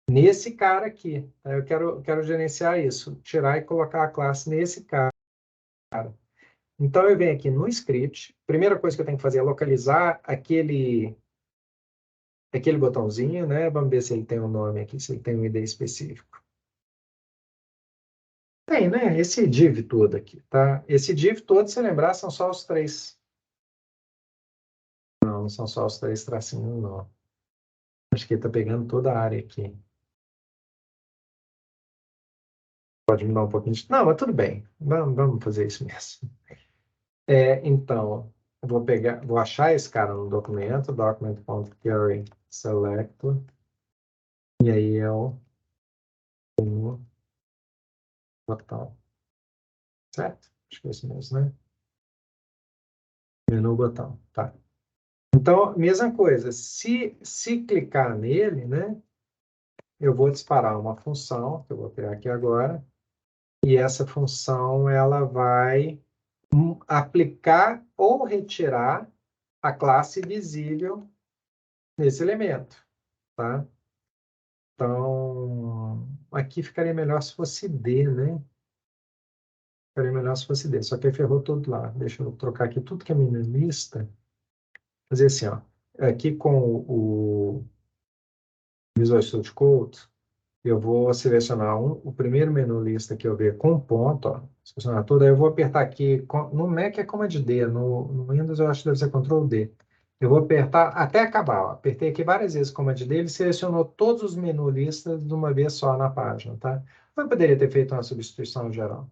Nesse cara aqui, tá? Eu quero gerenciar isso, tirar e colocar a classe nesse cara. Então eu venho aqui no script, primeira coisa que eu tenho que fazer é localizar aquele botãozinho, né? Vamos ver se ele tem um nome aqui, se ele tem um ID específico. Tem, né? Esse div todo aqui, tá? Esse div todo, se lembrar, são só os três. Não são só os três tracinhos, não. Acho que ele está pegando toda a área aqui. Pode me dar um pouquinho de... Não, mas tudo bem. Vamos fazer isso mesmo. Então, eu vou achar esse cara no documento, document.query selector, e aí eu tenho botão, certo? Acho que é isso mesmo, né? Menu botão, tá. Então, mesma coisa, se clicar nele, né, eu vou disparar uma função, que eu vou criar aqui agora, e essa função, ela vai aplicar ou retirar a classe visível nesse elemento, tá? Então, aqui ficaria melhor se fosse D, né? Ficaria melhor se fosse D, só que aí ferrou tudo lá. Deixa eu trocar aqui tudo que é minha lista. Fazer assim, ó. Aqui com o Visual Studio Code, eu vou selecionar o primeiro menu lista que eu ver com ponto, ó. Selecionar tudo, aí eu vou apertar aqui, no Mac é Command D, no Windows eu acho que deve ser Ctrl D. Eu vou apertar até acabar, ó. Apertei aqui várias vezes o Command D, ele selecionou todos os menu listas de uma vez só na página, tá? Eu poderia ter feito uma substituição geral.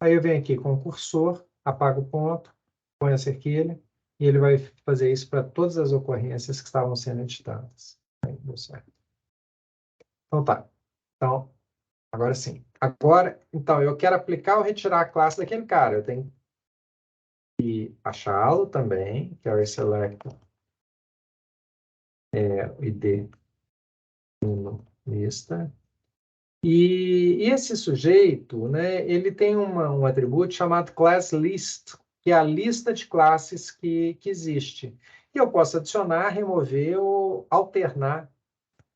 Aí eu venho aqui com o cursor, apago o ponto, ponho a cerquilha, e ele vai fazer isso para todas as ocorrências que estavam sendo editadas. Aí, deu certo. Então tá. Então, agora sim. Agora, então, eu quero aplicar ou retirar a classe daquele cara. Eu tenho que achá-lo também, que é o select o ID no lista. E esse sujeito, né, ele tem um atributo chamado class list, que é a lista de classes que existe. E eu posso adicionar, remover ou alternar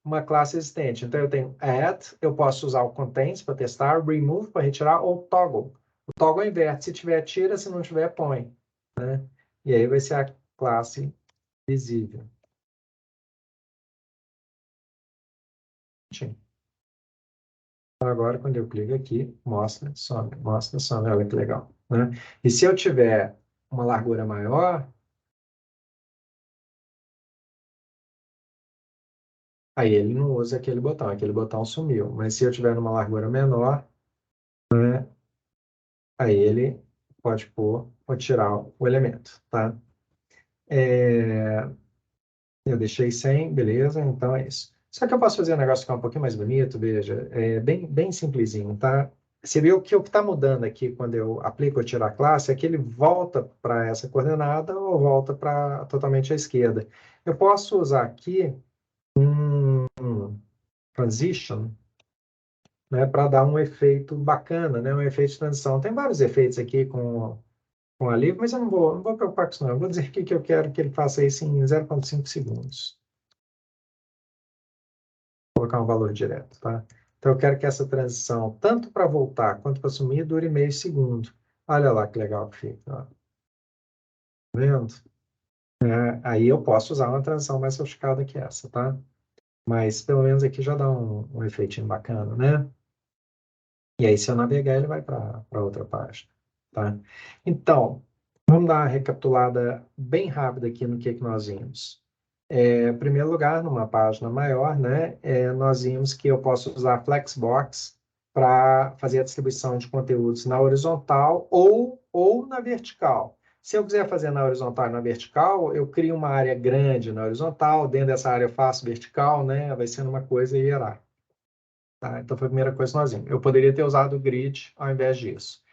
uma classe existente. Então, eu tenho add, eu posso usar o contains para testar, remove para retirar, ou toggle. O toggle inverte, se tiver, tira, se não tiver, põe. Né? E aí vai ser a classe visível. Sim. Então, agora, quando eu clico aqui, mostra, some, mostra, some. Olha que legal, né? E se eu tiver uma largura maior, aí ele não usa aquele botão sumiu. Mas se eu tiver numa largura menor, né, aí ele pode pôr ou tirar o elemento, tá? É, eu deixei sem, beleza, então é isso. Só que eu posso fazer um negócio ficar um pouquinho mais bonito, veja, é bem simplesinho, tá? Você viu que o que está mudando aqui quando eu aplico ou tiro a classe é que ele volta para essa coordenada ou volta para totalmente à esquerda. Eu posso usar aqui um transition, né, para dar um efeito bacana, né, um efeito de transição. Tem vários efeitos aqui com a Live, mas eu não vou preocupar com isso não. Eu vou dizer aqui que eu quero que ele faça isso em 0,5 segundos. Vou colocar um valor direto, tá? Então eu quero que essa transição, tanto para voltar quanto para sumir, dure meio segundo. Olha lá que legal que fica, ó. Tá vendo? Aí eu posso usar uma transição mais sofisticada que essa, tá? Mas pelo menos aqui já dá um efeitinho bacana, né? E aí, se eu navegar, ele vai para outra página, tá? Então, vamos dar uma recapitulada bem rápida aqui no que nós vimos. Em primeiro lugar, numa página maior, né, nós vimos que eu posso usar Flexbox para fazer a distribuição de conteúdos na horizontal ou na vertical. Se eu quiser fazer na horizontal e na vertical, eu crio uma área grande na horizontal, dentro dessa área eu faço vertical, né, vai sendo uma coisa hierárquica. Tá? Então, foi a primeira coisa que nós vimos. Eu poderia ter usado o grid ao invés disso.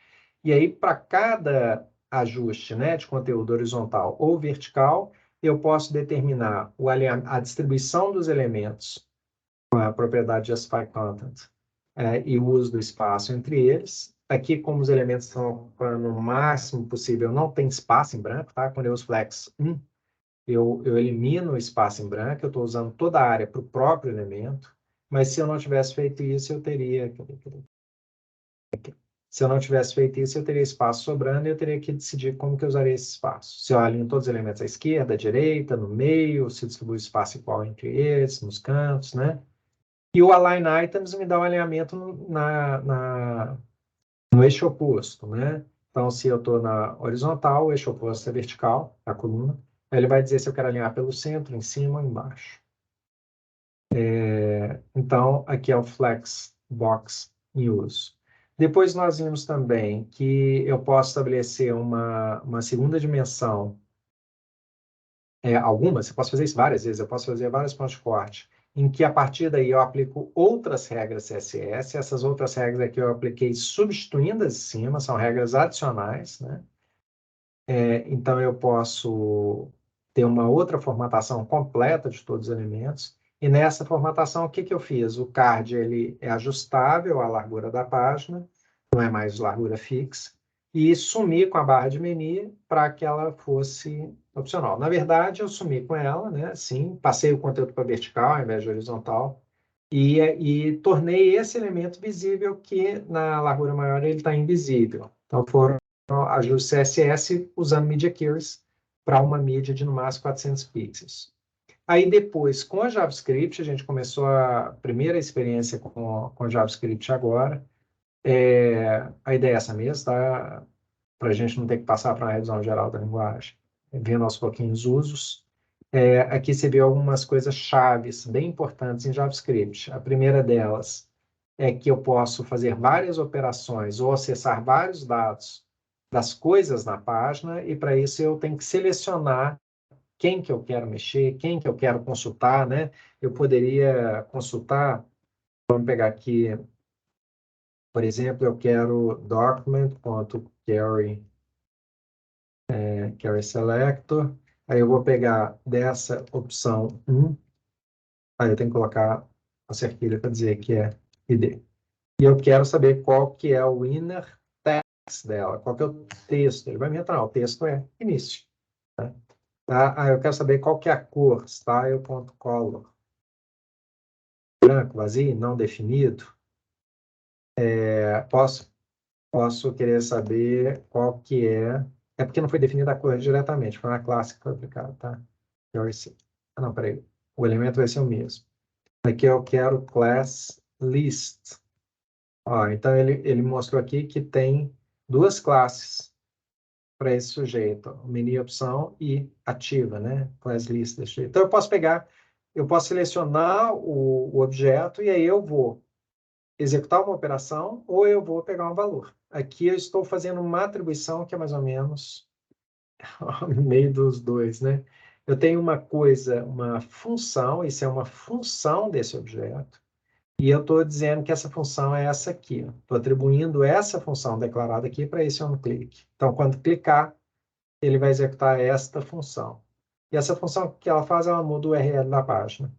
E aí, para cada ajuste, né, de conteúdo horizontal ou vertical, eu posso determinar a distribuição dos elementos com a propriedade Justify Content e o uso do espaço entre eles. Aqui, como os elementos estão ocupando o máximo possível, não tem espaço em branco, tá? Quando eu uso Flex 1, eu elimino o espaço em branco, eu estou usando toda a área para o próprio elemento, mas se eu não tivesse feito isso, eu teria. Se eu não tivesse feito isso, eu teria espaço sobrando e eu teria que decidir como que eu usaria esse espaço. Se eu alinho todos os elementos à esquerda, à direita, no meio, se distribui espaço igual entre eles, nos cantos, né? E o Align Items me dá um alinhamento no eixo oposto, né? Então, se eu estou na horizontal, o eixo oposto é vertical, a coluna. Aí ele vai dizer se eu quero alinhar pelo centro, em cima ou embaixo. Então, aqui é o Flex Box em uso. Depois nós vimos também que eu posso estabelecer uma segunda dimensão, algumas, eu posso fazer isso várias vezes, eu posso fazer vários pontos de corte, em que a partir daí eu aplico outras regras CSS, essas outras regras aqui eu apliquei substituindo as de cima, são regras adicionais, né? Então eu posso ter uma outra formatação completa de todos os elementos, e nessa formatação, o que que eu fiz? O card ele é ajustável à largura da página, não é mais largura fixa, e sumi com a barra de menu para que ela fosse opcional. Na verdade, eu sumi com ela, né? Sim, passei o conteúdo para vertical ao invés de horizontal, e tornei esse elemento visível que na largura maior ele está invisível. Então, foram ajustes CSS usando Media Keys para uma mídia de no máximo 400 pixels. Aí depois, com a JavaScript, a gente começou a primeira experiência com JavaScript agora. A ideia é essa mesmo, tá? Para a gente não ter que passar para uma revisão geral da linguagem, vendo aos pouquinhos os usos. Aqui você vê algumas coisas chaves bem importantes em JavaScript. A primeira delas é que eu posso fazer várias operações ou acessar vários dados das coisas na página, e para isso eu tenho que selecionar quem que eu quero mexer, quem que eu quero consultar, né? Eu poderia consultar, vamos pegar aqui, por exemplo, eu quero document.carry carry selector, aí eu vou pegar dessa opção 1, aí eu tenho que colocar a cerquilha para dizer que é ID. E eu quero saber qual que é o inner text dela, qual que é o texto. Ele vai me entrar, o texto é início. Né? Tá? Eu quero saber qual que é a cor, style.color. Branco, vazio, não definido. Posso querer saber qual que é. É porque não foi definida a cor diretamente, foi uma classe que foi aplicada, tá? Não, peraí. O elemento vai ser o mesmo. Aqui eu quero class list. Ó, então, ele mostrou aqui que tem duas classes para esse sujeito, o menu opção e ativa, né? Class list. Então, eu posso selecionar o objeto e aí eu vou executar uma operação ou eu vou pegar um valor. Aqui eu estou fazendo uma atribuição que é mais ou menos no meio dos dois, né? Eu tenho uma coisa, uma função, isso é uma função desse objeto, e eu estou dizendo que essa função é essa aqui. Estou atribuindo essa função declarada aqui para esse onClick. Então, quando clicar, ele vai executar esta função. E essa função que ela faz, ela muda o URL da página.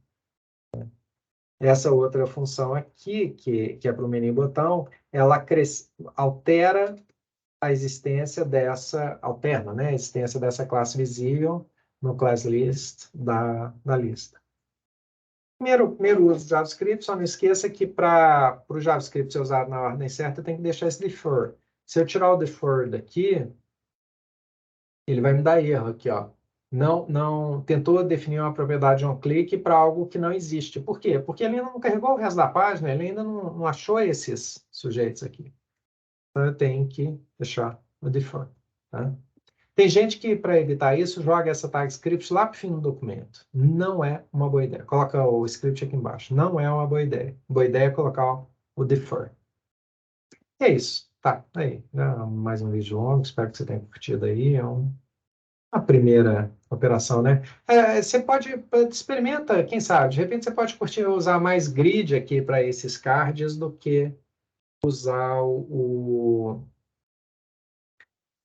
Essa outra função aqui, que é para o menu botão, ela altera a existência dessa, alterna, né, a existência dessa classe visível no class list da lista. Primeiro uso do JavaScript, só não esqueça que para o JavaScript ser usado na ordem certa, tem que deixar esse defer. Se eu tirar o defer daqui, ele vai me dar erro aqui, ó. Não tentou definir uma propriedade onClick para algo que não existe. Por quê? Porque ele ainda não carregou o resto da página, ele ainda não achou esses sujeitos aqui. Então eu tenho que deixar o defer. Tá? Tem gente que, para evitar isso, joga essa tag script lá para o fim do documento. Não é uma boa ideia. Coloca o script aqui embaixo. Não é uma boa ideia. Boa ideia é colocar o defer. E é isso. Tá, aí. Mais um vídeo longo. Espero que você tenha curtido aí. É a primeira operação, né? Você pode, experimenta, quem sabe, de repente você pode curtir usar mais grid aqui para esses cards do que usar o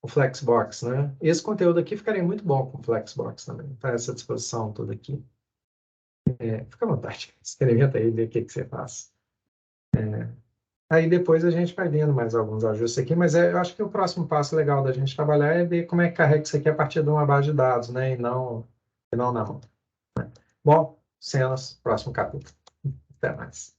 Flexbox, né? Esse conteúdo aqui ficaria muito bom com o Flexbox também, para essa disposição toda aqui. Fica à vontade, experimenta aí, vê o que você faz. Aí depois a gente vai vendo mais alguns ajustes aqui, mas eu acho que o próximo passo legal da gente trabalhar é ver como é que carrega isso aqui a partir de uma base de dados, né? E não na mão. Bom, cenas, próximo capítulo. Até mais.